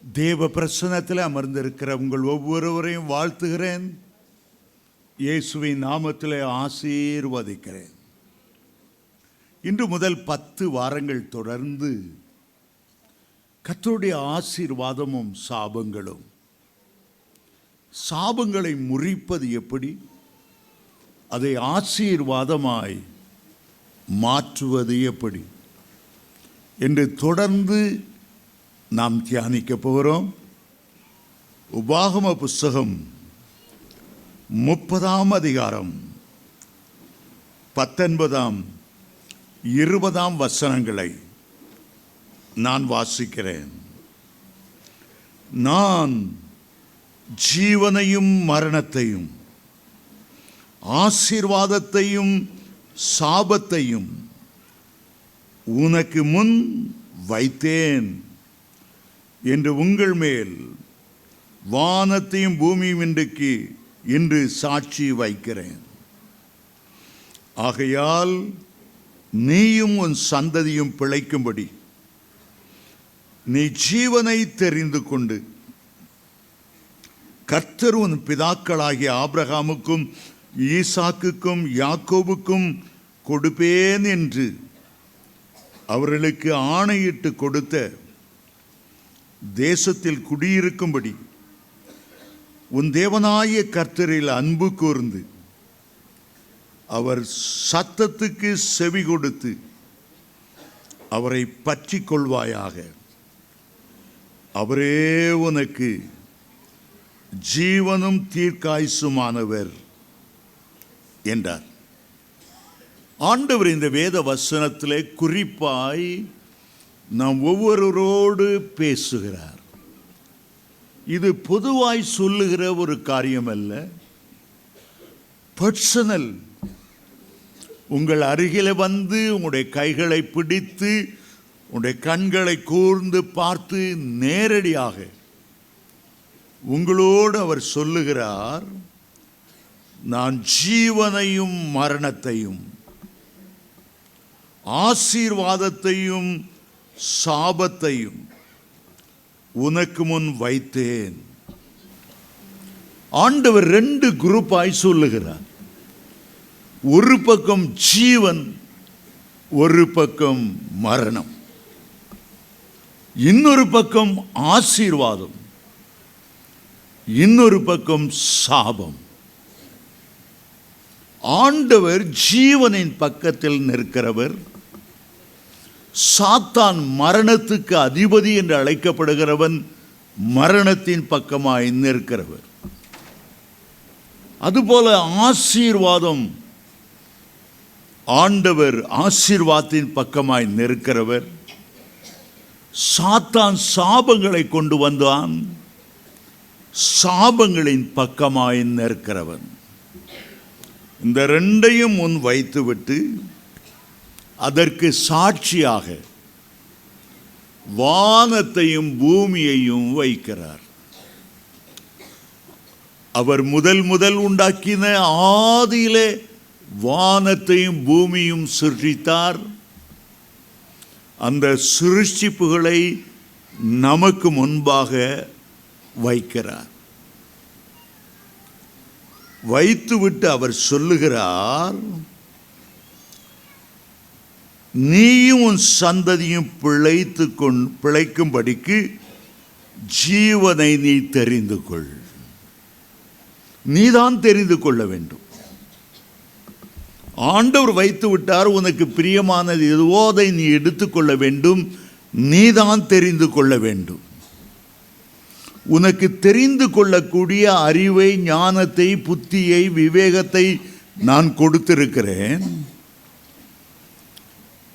தேவ பிரசன்னத்தில் அமர்ந்திருக்கிற உங்கள் ஒவ்வொருவரையும் வாழ்த்துகிறேன். இயேசுவின் நாமத்தில் ஆசீர்வதிக்கிறேன். இன்று முதல் 10 வாரங்கள் தொடர்ந்து கர்த்தருடைய ஆசீர்வாதமும் சாபங்களும், சாபங்களை முறிப்பது எப்படி, அதை ஆசீர்வாதமாய் மாற்றுவது எப்படி என்று தொடர்ந்து நாம் தியானிக்க போகிறோம். உபாகம புஸ்தகம் 30ஆம் அதிகாரம் 19ஆம் 20ஆம் வசனங்களை நான் வாசிக்கிறேன். நான் ஜீவனையும் மரணத்தையும், ஆசீர்வாதத்தையும் சாபத்தையும் உனக்கு முன் வைத்தேன் என்று உங்கள் மேல் வானத்தையும் பூமியும் இன்று சாட்சி வைக்கிறேன். ஆகையால் நீயும் உன் சந்ததியும் பிழைக்கும்படி நீ ஜீவனை தெரிந்து கொண்டு கர்த்தர் உன் பிதாக்களாகிய ஆபிரகாமுக்கும் ஈசாக்குக்கும் யாக்கோபுக்கும் கொடுப்பேன் என்று அவர்களுக்கு ஆணையிட்டு கொடுத்த தேசத்தில் குடியிருக்கும்படி உன் தேவனாகிய கர்த்தரில் அன்பு கூர்ந்து அவர் சத்தத்துக்கு செவி கொடுத்து அவரை பற்றி கொள்வாயாக. அவரே உனக்கு ஜீவனும் தீர்க்காயுசுமானவர் என்றார். ஆண்டவர் இந்த வேத வசனத்திலே குறிப்பாய் நாம் ஒவ்வொருவரோடு பேசுகிறார். இது பொதுவாய் சொல்லுகிற ஒரு காரியம் அல்ல, பர்சனல். உங்கள் அருகில் வந்து உங்களுடைய கைகளை பிடித்து உங்களுடைய கண்களை கூர்ந்து பார்த்து நேரடியாக உங்களோடு அவர் சொல்லுகிறார், நான் ஜீவனையும் மரணத்தையும் ஆசீர்வாதத்தையும் சாபத்தையும் உனக்கு முன் வைத்தேன். ஆண்டவர் 2 குரூப்பாய் சொல்லுகிறார். ஒரு பக்கம் ஜீவன், ஒரு பக்கம் மரணம், இன்னொரு பக்கம் ஆசீர்வாதம், இன்னொரு பக்கம் சாபம். ஆண்டவர் ஜீவனின் பக்கத்தில் நிற்கிறவர். சாத்தான் மரணத்துக்கு அதிபதி என்று அழைக்கப்படுகிறவன் மரணத்தின் பக்கமாய் நிற்கிறவர். அதுபோல ஆசீர்வாதம், ஆண்டவர் ஆசீர்வாதத்தின் பக்கமாய் நிற்கிறவர். சாத்தான் சாபங்களை கொண்டு வந்தான், சாபங்களின் பக்கமாய் நிற்கிறவன். இந்த 2ஐயும் முன் வைத்துவிட்டு அதற்கு சாட்சியாக வானத்தையும் பூமியையும் வைக்கிறார். அவர் முதல் உண்டாக்கின ஆதியிலே வானத்தையும் பூமியும் சிருஷ்டித்தார். அந்த சிருஷ்டிப்புகளை நமக்கு முன்பாக வைக்கிறார். வைத்துவிட்டு அவர் சொல்லுகிறார், நீயும் உன் சந்ததியும் பிழைக்கும்படிக்கு ஜீவனை நீ தெரிந்து கொள். நீதான் தெரிந்து கொள்ள வேண்டும். ஆண்டவர் வைத்து விட்டார், உனக்கு பிரியமானது எதுவோ அதை நீ எடுத்துக்கொள்ள வேண்டும். நீதான் தெரிந்து கொள்ள வேண்டும். உனக்கு தெரிந்து கொள்ளக்கூடிய அறிவை, ஞானத்தை, புத்தியை, விவேகத்தை நான் கொடுத்திருக்கிறேன்.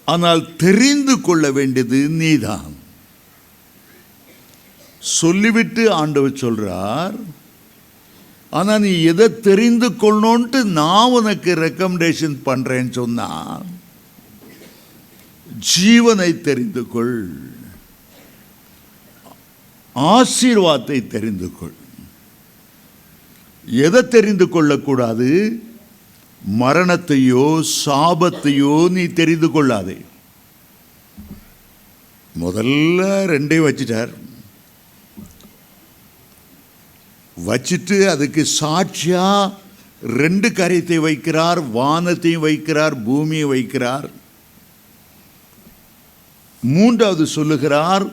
ஆனால் தெரிந்து கொள்ள வேண்டியது நீதான். சொல்லிவிட்டு ஆண்டவர் சொல்றார், ஆனால் நீ எதை தெரிந்து கொள்ளணும்ட்டு நான் உனக்கு ரெக்கமெண்டேஷன் பண்றேன்னு சொன்னா, ஜீவனை தெரிந்து கொள், ஆசீர்வாதத்தை தெரிந்து கொள். எதை தெரிந்து கொள்ளக்கூடாது? மரணத்தையோ சாபத்தையோ நீ தெரிந்து கொள்ளாதே. முதல்ல 2 வச்சிட்டார். வச்சிட்டு அதுக்கு சாட்சியா 2 காரியத்தை வைக்கிறார். வானத்தையும் வைக்கிறார், பூமியை வைக்கிறார். 3வது சொல்லுகிறார்,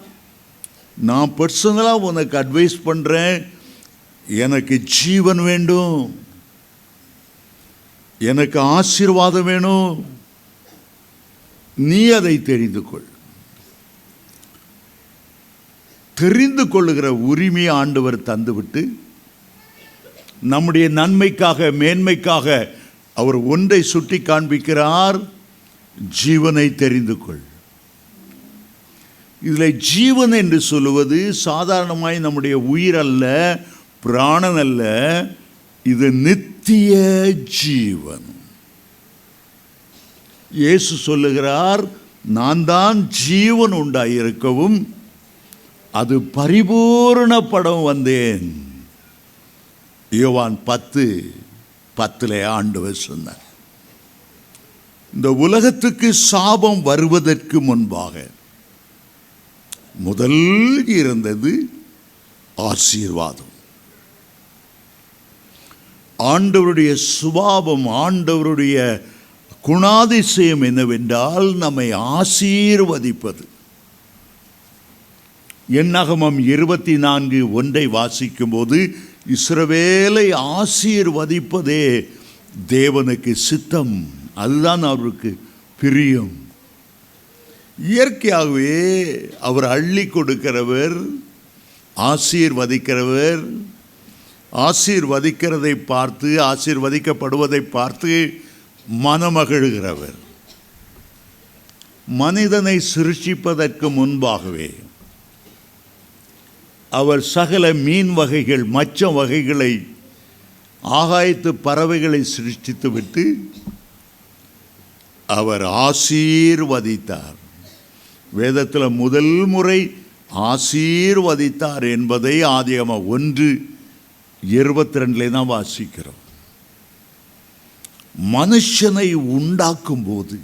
நான் பர்சனலாக உனக்கு அட்வைஸ் பண்ணுறேன், எனக்கு ஜீவன் வேண்டும், எனக்கு ஆசீர்வாதம் வேணும், நீ அதை தெரிந்து கொள். தெரிந்து கொள்ளுகிற உரிமையை ஆண்டவர் தந்துவிட்டு நம்முடைய நன்மைக்காக, மேன்மைக்காக அவர் ஒன்றை சுட்டி காண்பிக்கிறார், ஜீவனை தெரிந்து கொள். இதில் ஜீவன் என்று சொல்லுவது சாதாரணமாய் நம்முடைய உயிர் அல்ல, பிராணன் அல்ல, இது நித்திய ஜீவன். இயேசு சொல்லுகிறார், நான் தான் ஜீவன் உண்டாயிருக்கவும் அது பரிபூரணப்படம் வந்தேன். யோவான் 10:10 ஆண்டவர் சொன்னார். இந்த உலகத்துக்கு சாபம் வருவதற்கு முன்பாக முதல் இருந்தது ஆசீர்வாதம். ஆண்டவருடைய சுபாவம், ஆண்டவருடைய குணாதிசயம் என்னவென்றால் நம்மை ஆசீர்வதிப்பது. என்னாகமம் 24:1 வாசிக்கும் போது, இஸ்ரவேலை ஆசீர்வதிப்பதே தேவனுக்கு சித்தம், அதுதான் அவருக்கு பிரியம். இயற்கையாகவே அவர் அள்ளி கொடுக்கிறவர், ஆசீர்வதிக்கிறவர். ஆசீர்வதிக்கிறதை பார்த்து, ஆசீர்வதிக்கப்படுவதை பார்த்து மனமகிழ்கிறவர். மனிதனை சிருஷ்டிப்பதற்கு முன்பாகவே அவர் சகல மீன் வகைகள், மச்ச வகைகளை, ஆகாயத்து பறவைகளை சிருஷ்டித்துவிட்டு அவர் ஆசீர்வதித்தார். வேதத்தில் முதல் முறை ஆசீர்வதித்தார் என்பதை ஆதியாகமம் 1:22 தான் வாசிக்கிறோம். மனுஷனை உண்டாக்கும் போது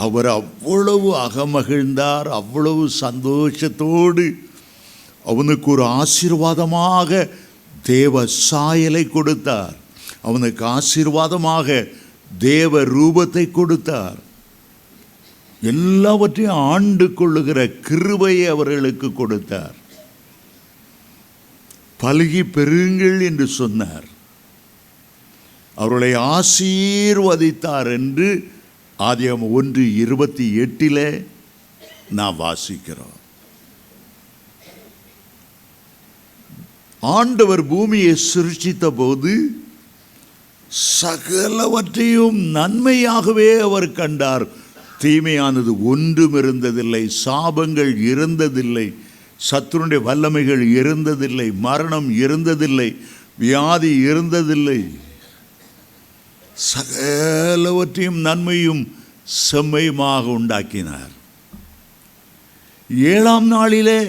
அவர் அவ்வளவு அகமகிழ்ந்தார், அவ்வளவு சந்தோஷத்தோடு அவனுக்கு ஒரு ஆசீர்வாதமாக தேவ சாயலை கொடுத்தார், அவனுக்கு ஆசீர்வாதமாக தேவ ரூபத்தை கொடுத்தார். எல்லாவற்றையும் ஆண்டு கொள்ளுகிற கிருபையை அவர்களுக்கு கொடுத்தார். பலுகி பெருங்கள் என்று சொன்னார், அவர்களை ஆசீர்வதித்தார் என்று ஆதியாகமம் 1:28 நாம் வாசிக்கிறோம். ஆண்டவர் பூமியை சிருஷ்டித்த போது சகலவற்றையும் நன்மையாகவே அவர் கண்டார். தீமையானது ஒன்றும் இருந்ததில்லை, சாபங்கள் இருந்ததில்லை, சத்துருடைய வல்லமைகள் இருந்ததில்லை, மரணம் இருந்ததில்லை, வியாதி இருந்ததில்லை. சகலவற்றையும் நன்மையும் செம்மையுமாக உண்டாக்கினார். 7ஆம் நாளிலே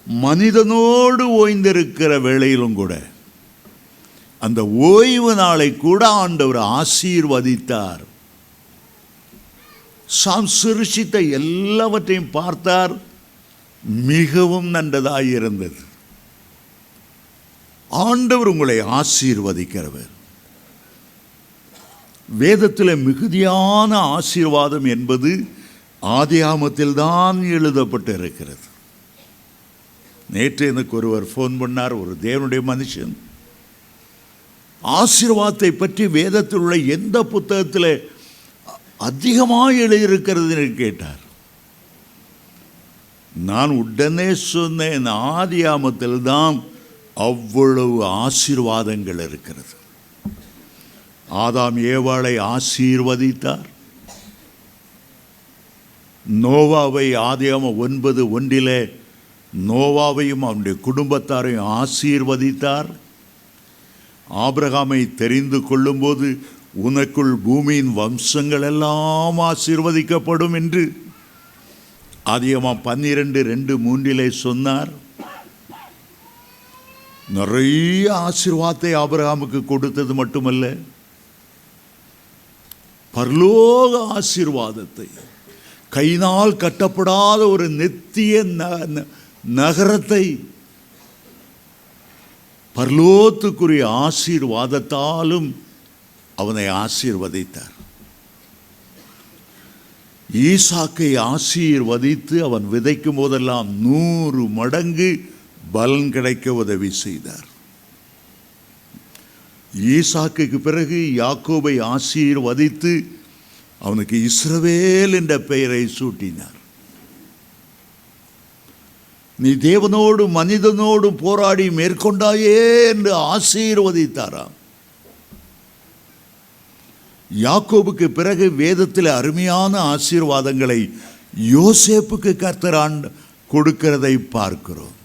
மனிதனோடு ஓய்ந்திருக்கிற வேளையிலும் கூட அந்த ஓய்வு நாளை கூட ஆண்டவர் ஆசீர்வதித்தார். சிருஷ்டித்த எல்லாவற்றையும் பார்த்தார், மிகவும் நன்றதாக இருந்தது. ஆண்டவர் உங்களை ஆசீர்வதிக்கிறவர். வேதத்தில் மிகுதியான ஆசீர்வாதம் என்பது ஆதியாகமத்தில் தான் எழுதப்பட்டு இருக்கிறது. நேற்று எனக்கு ஒருவர் ஃபோன் பண்ணார், ஒரு தேவனுடைய மனுஷன், ஆசீர்வாதத்தை பற்றி வேதத்தில் உள்ள எந்த புத்தகத்தில் அதிகமாக எழுதியிருக்கிறது கேட்டார். நான் உடனே சொன்னேன், ஆதியாகமத்தில் தான் அவ்வளவு ஆசீர்வாதங்கள் இருக்கிறது. ஆதாம் ஏவாளை ஆசீர்வதித்தார். நோவாவை ஆதியாகமம் 9:1 நோவாவையும் அவனுடைய குடும்பத்தாரையும் ஆசீர்வதித்தார். ஆபிரகாமை தெரிந்து கொள்ளும்போது உனக்குள் பூமியின் வம்சங்கள் எல்லாம் ஆசீர்வதிக்கப்படும் என்று ஆதியாகமம் 12:2-3 சொன்னார். நிறைய ஆசீர்வாதத்தை ஆபிரகாமுக்கு கொடுத்தது மட்டுமல்ல, பரலோக ஆசீர்வாதத்தை, கையினால் கட்டப்படாத ஒரு நித்திய நகரத்தை பரலோகத்துக்குரிய ஆசீர்வாதத்தாலும் அவனை ஆசீர்வதித்தார். ஈசாக்கை ஆசீர்வதித்து அவன் விதைக்கும் போதெல்லாம் 100 மடங்கு பலன் கிடைக்க உதவி செய்தார். ஈசாக்குக்கு பிறகு யாக்கோபை ஆசீர்வதித்து அவனுக்கு இஸ்ரவேல் என்ற பெயரை சூட்டினார். நீ தேவனோடு மனிதனோடு போராடி மேற்கொண்டாயே என்று ஆசீர்வதித்தாராம். யாக்கோபுக்கு பிறகு வேதத்தில் அருமையான ஆசீர்வாதங்களை யோசேப்புக்கு கர்த்தர் கொடுக்கிறதை பார்க்கிறோம்.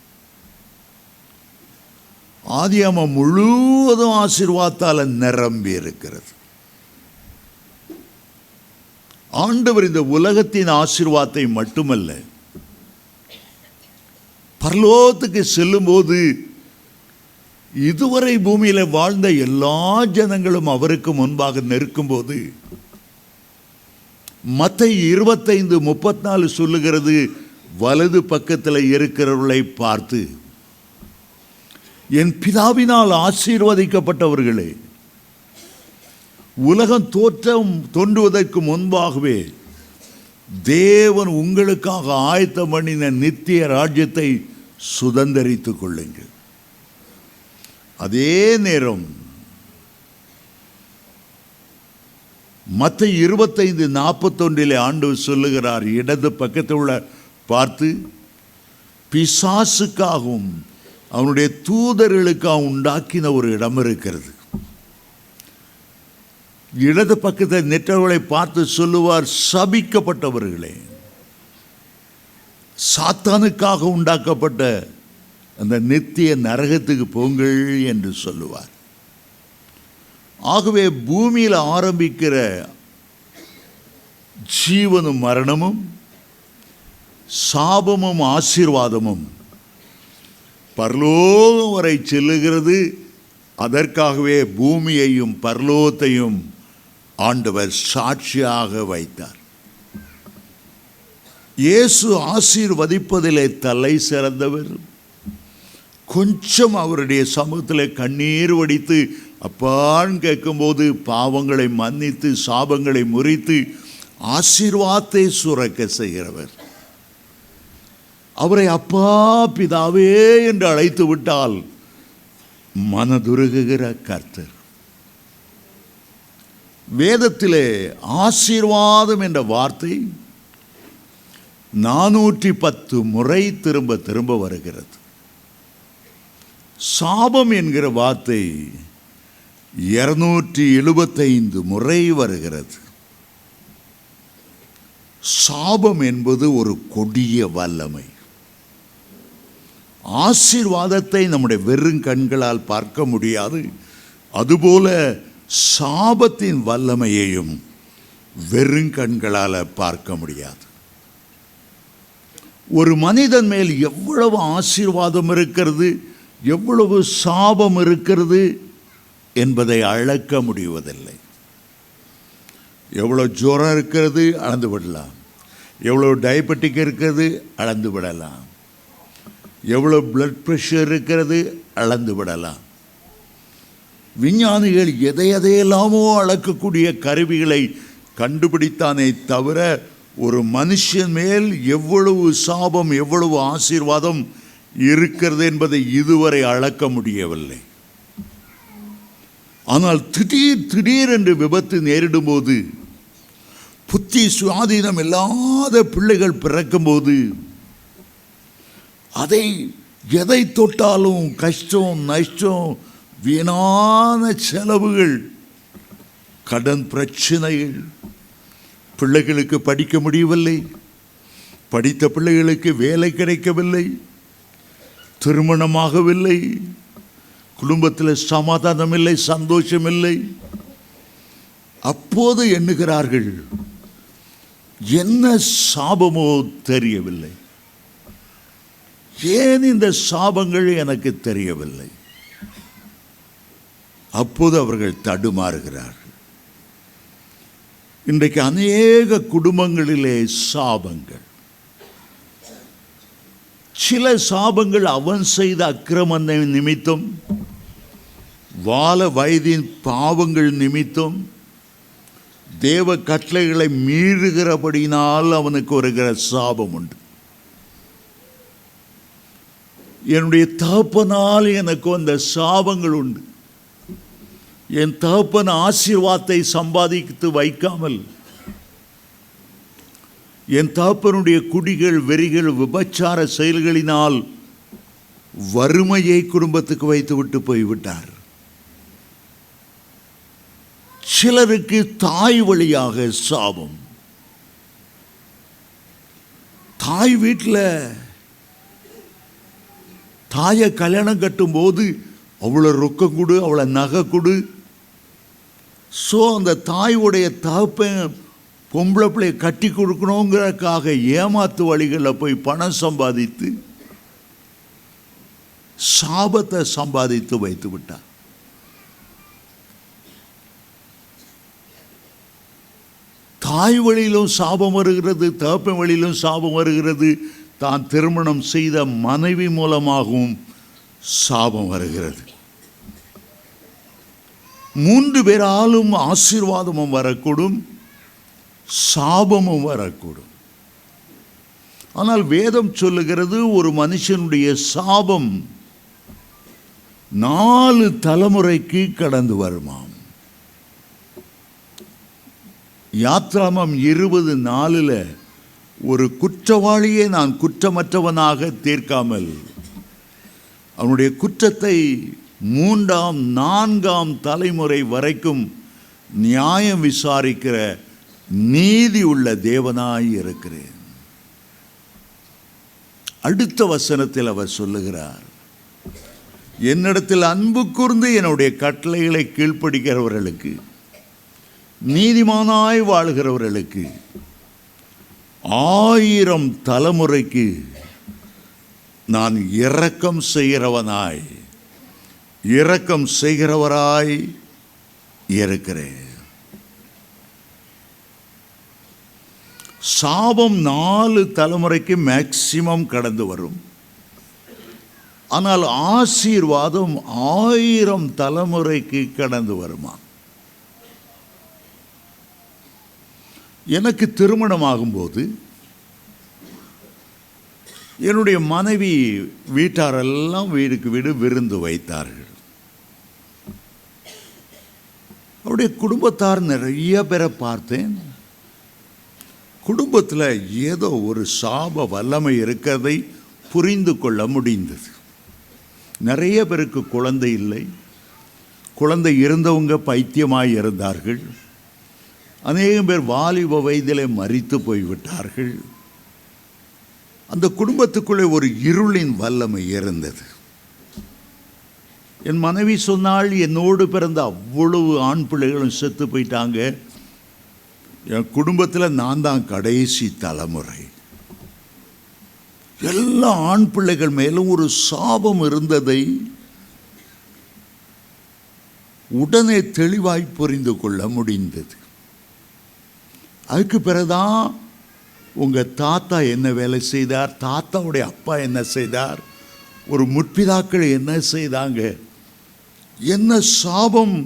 ஆதியாகமம் முழுவதும் ஆசீர்வாதத்தால் நிரம்பி இருக்கிறது. ஆண்டவர் இந்த உலகத்தின் ஆசீர்வாதத்தை மட்டுமல்ல, பரலோகத்துக்கு செல்லும்போது இதுவரை பூமியில் வாழ்ந்த எல்லா ஜனங்களும் அவருக்கு முன்பாக நிற்கும்போது மத்தேயு 25:34 சொல்லுகிறது, வலது பக்கத்தில் இருக்கிறவர்களை பார்த்து, என் பிதாவினால் ஆசீர்வதிக்கப்பட்டவர்களே, உலகம் தோன்றுவதற்கு முன்பாகவே தேவன் உங்களுக்காக ஆயத்தம் பண்ணின நித்திய ராஜ்யத்தை சுதந்தரித்துக் கொள்ளுங்கள். அதே நேரம் மத்தேயு 25:41 ஆண்டவர் சொல்லுகிறார், இடது பக்கத்தில் உள்ள பார்த்து, பிசாசுக்காகவும் அவனுடைய தூதர்களுக்காக உண்டாக்கின ஒரு இடம் இருக்கிறது. இடது பக்கத்தில் நிற்றவர்களை பார்த்து சொல்லுவார், சபிக்கப்பட்டவர்களே, சாத்தானுக்காக உண்டாக்கப்பட்ட அந்த நித்திய நரகத்துக்கு போங்கள் என்று சொல்லுவார். ஆகவே பூமியில் ஆரம்பிக்கிற ஜீவனும் மரணமும், சாபமும் ஆசீர்வாதமும் பரலோகம் வரை செல்லுகிறது. அதற்காகவே பூமியையும் பரலோகத்தையும் ஆண்டவர் சாட்சியாக வைத்தார். இயேசு ஆசீர்வதிப்பதிலே தலை சிறந்தவர். கொஞ்சம் அவருடைய சமூகத்தில் கண்ணீர் வடித்து அப்பான்னு கேட்கும்போது பாவங்களை மன்னித்து சாபங்களை முறித்து ஆசீர்வாதத்தை சுரக்க செய்கிறவர். அவரை அப்பா பிதாவே என்று அழைத்து விட்டால் மனதுருகுகிற கர்த்தர். வேதத்திலே ஆசீர்வாதம் என்ற வார்த்தை 410 முறை திரும்ப திரும்ப வருகிறது. சாபம் என்கிற வார்த்தை 275 முறை வருகிறது. சாபம் என்பது ஒரு கொடிய வல்லமை. ஆசீர்வாதத்தை நம்முடைய வெறும் கண்களால் பார்க்க முடியாது. அதுபோல சாபத்தின் வல்லமையையும் வெறும் கண்களால் பார்க்க முடியாது. ஒரு மனிதன் மேல் எவ்வளவு ஆசீர்வாதம் இருக்கிறது, எவ்வளவு சாபம் இருக்கிறது என்பதை அளக்க முடிவதில்லை. எவ்வளோ ஜுரம் இருக்கிறது அளந்து விடலாம், எவ்வளோ டயபெட்டிக் இருக்கிறது அளந்து விடலாம், எவ்வளோ பிளட் ப்ரெஷர் இருக்கிறது அளந்து விடலாம். விஞ்ஞானிகள் எதையெல்லாமோ அளக்கக்கூடிய கருவிகளை கண்டுபிடித்தானே தவிர ஒரு மனுஷன் மேல் எவ்வளவு சாபம் எவ்வளவு ஆசீர்வாதம் இருக்கிறது என்பதை இதுவரை அளக்க முடியவில்லை. ஆனால் திடீர் என்று விபத்து நேரிடும்போது, புத்தி சுவாதீனம் இல்லாத பிள்ளைகள் பிறக்கும்போது, எதை தொட்டாலும் கஷ்டம் நஷ்டம், வீணான செலவுகள், கடன் பிரச்சனைகள், பிள்ளைகளுக்கு படிக்க முடியவில்லை, படித்த பிள்ளைகளுக்கு வேலை கிடைக்கவில்லை, திருமணமாகவில்லை, குடும்பத்தில் சமாதானம் இல்லை, சந்தோஷம் இல்லை. அப்போது எண்ணுகிறார்கள், என்ன சாபமோ தெரியவில்லை, ஏன் இந்த சாபங்கள் எனக்கு தெரியவில்லை. அப்போது அவர்கள் தடுமாறுகிறார்கள். இன்றைக்கு அநேக குடும்பங்களிலே சாபங்கள். சில சாபங்கள் அவன் செய்த அக்கிரம நிமித்தம், வால வயதின் பாவங்கள் நிமித்தம் தேவ கட்டளைகளை மீறுகிறபடினால் அவனுக்கு வருகிற சாபம் உண்டு. என்னுடைய தகப்பனால் எனக்கு அந்த சாபங்கள் உண்டு. என் தகப்பன் ஆசீர்வாதத்தை சம்பாதித்து வைக்காமல் என் தகப்பனுடைய குடிகள், வெறிகள், விபச்சார செயல்களினால் வறுமையை குடும்பத்துக்கு வைத்துவிட்டு போய்விட்டார். சிலருக்கு தாய் வழியாக சாபம். தாய் வீட்டில் தாயை கல்யாணம் கட்டும் போது அவ்வளோ ரொக்கம் கொடு, அவளை நகை கொடு. ஸோ அந்த தாயுடைய தகப்பன் பொம்பளை பிள்ளையை கட்டி கொடுக்கணுங்கிறதுக்காக ஏமாத்து வழிகளில் போய் பணம் சம்பாதித்து சாபத்தை சம்பாதித்து வைத்து விட்டார். தாய் வழியிலும் சாபம் வருகிறது, தகப்பன் வழியிலும் சாபம் வருகிறது. தான் திருமணம் செய்த மனைவி மூலமாகவும் சாபம் வருகிறது. 3 பேராலும் ஆசீர்வாதமும் வரக்கூடும், சாபமும் வரக்கூடும். ஆனால் வேதம் சொல்லுகிறது ஒரு மனுஷனுடைய சாபம் 4 தலைமுறைக்கு கடந்து வருமாம். யாத்ராமம் 20:4 ஒரு குற்றவாளியை நான் குற்றமற்றவனாக தீர்க்காமல் அவனுடைய குற்றத்தை 3ஆம் 4ஆம் தலைமுறை வரைக்கும் நியாயம் விசாரிக்கிற நீதி உள்ள தேவனாய் இருக்கிறேன். அடுத்த வசனத்தில் அவர் சொல்லுகிறார், என்னிடத்தில் அன்பு கூர்ந்து என்னுடைய கட்டளைகளை கீழ்ப்படுகிறவர்களுக்கு, நீதிமானாய் வாழ்கிறவர்களுக்கு 1000 தலைமுறைக்கு நான் இரக்கம் செய்கிறவராய் இருக்கிறேன். சாபம் 4 தலைமுறைக்கு மேக்சிமம் கடந்து வரும். ஆனால் ஆசீர்வாதம் 1000 தலைமுறைக்கு கடந்து வருமா? எனக்கு திருமணமாகும்போது என்னுடைய மனைவி வீட்டாரெல்லாம் வீடுக்கு வீடு விருந்து வைத்தார்கள். அவருடைய குடும்பத்தார் நிறைய பேரை பார்த்தேன். குடும்பத்தில் ஏதோ ஒரு சாப வல்லமை இருக்கிறதை புரிந்து கொள்ள முடிந்தது. நிறைய பேருக்கு குழந்தை இல்லை, குழந்தை இருந்தவங்க பைத்தியமாய் இருந்தார்கள். அநேகம் பேர் வாலிப வயதிலே மரித்து போய்விட்டார்கள். அந்த குடும்பத்துக்குள்ளே ஒரு இருளின் வல்லமை இருந்தது. என் மனைவி சொன்னால், என்னோடு பிறந்த அவ்வளவு ஆண் பிள்ளைகளும் செத்து போயிட்டாங்க, என் குடும்பத்தில் நான் தான் கடைசி தலைமுறை. எல்லா ஆண் பிள்ளைகள் மேலும் ஒரு சாபம் இருந்ததை உடனே தெளிவாய் புரிந்து கொள்ள முடிந்தது. அதுக்கு பிறகுதான் உங்கள் தாத்தா என்ன வேலை செய்தார், தாத்தாவுடைய அப்பா என்ன செய்தார், ஒரு முற்பிதாக்கள் என்ன செய்தாங்க, என்ன சாபம்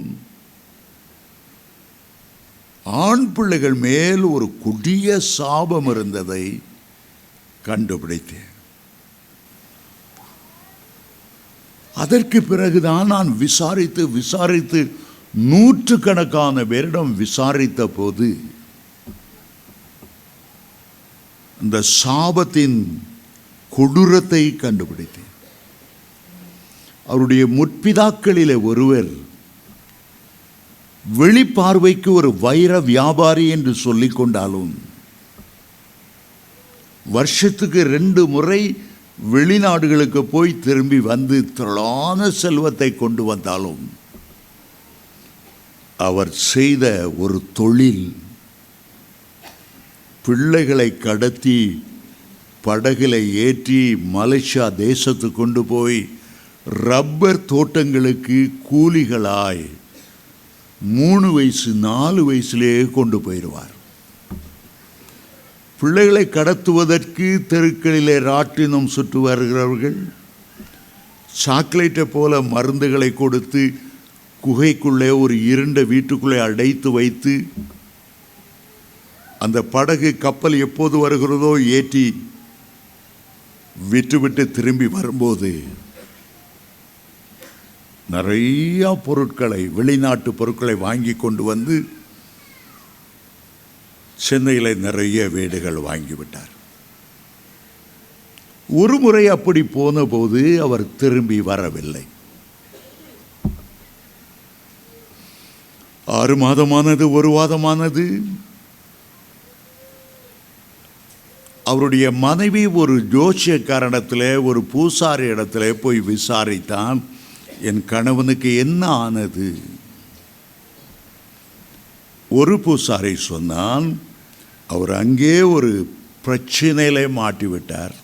ஆண் பிள்ளைகள் மேல் ஒரு கொடிய சாபம் இருந்ததை கண்டுபிடித்தேன். அதற்கு பிறகுதான் நான் விசாரித்து 100கணக்கான பேரிடம் விசாரித்த போது அந்த சாபத்தின் கொடூரத்தை கண்டுபிடித்தேன். அவருடைய முற்பிதாக்களிலே ஒருவர் வெளிப்பார்வைக்கு ஒரு வைர வியாபாரி என்று சொல்லிக் கொண்டாலும், வருஷத்துக்கு 2 முறை வெளிநாடுகளுக்கு போய் திரும்பி வந்து திரளான செல்வத்தை கொண்டு வந்தாலும், அவர் செய்த ஒரு தொழில் பிள்ளைகளை கடத்தி படகுகளை ஏற்றி மலேசியா தேசத்துக்கு கொண்டு போய் ரப்பர் தோட்டங்களுக்கு கூலிகளாய் 3 வயசு 4 வயசுலேயே கொண்டு போயிடுவார். பிள்ளைகளை கடத்துவதற்கு தெருக்களிலே ராட்டினம் சுற்றி வருகிறவர்கள் சாக்லேட்டை போல மருந்துகளை கொடுத்து குகைக்குள்ளே ஒரு இருண்ட வீட்டுக்குள்ளே அடைத்து வைத்து அந்த படகு கப்பல் எப்போது வருகிறதோ ஏற்றி விட்டுவிட்டு திரும்பி வரும்போது நிறைய பொருட்களை, வெளிநாட்டு பொருட்களை வாங்கி கொண்டு வந்து சென்னையில் நிறைய வீடுகள் வாங்கிவிட்டார். ஒரு முறை அப்படி போன போது அவர் திரும்பி வரவில்லை. 6 மாதமானது, 1 மாதமானது. அவருடைய மனைவி ஒரு ஜோசியக்காரனிடத்தில், ஒரு பூசாரி இடத்துல போய் விசாரித்தான், என் கணவனுக்கு என்ன ஆனது? ஒரு பூசாரி சொன்னான், அவர் அங்கே ஒரு பிரச்சனையில மாட்டிவிட்டார்,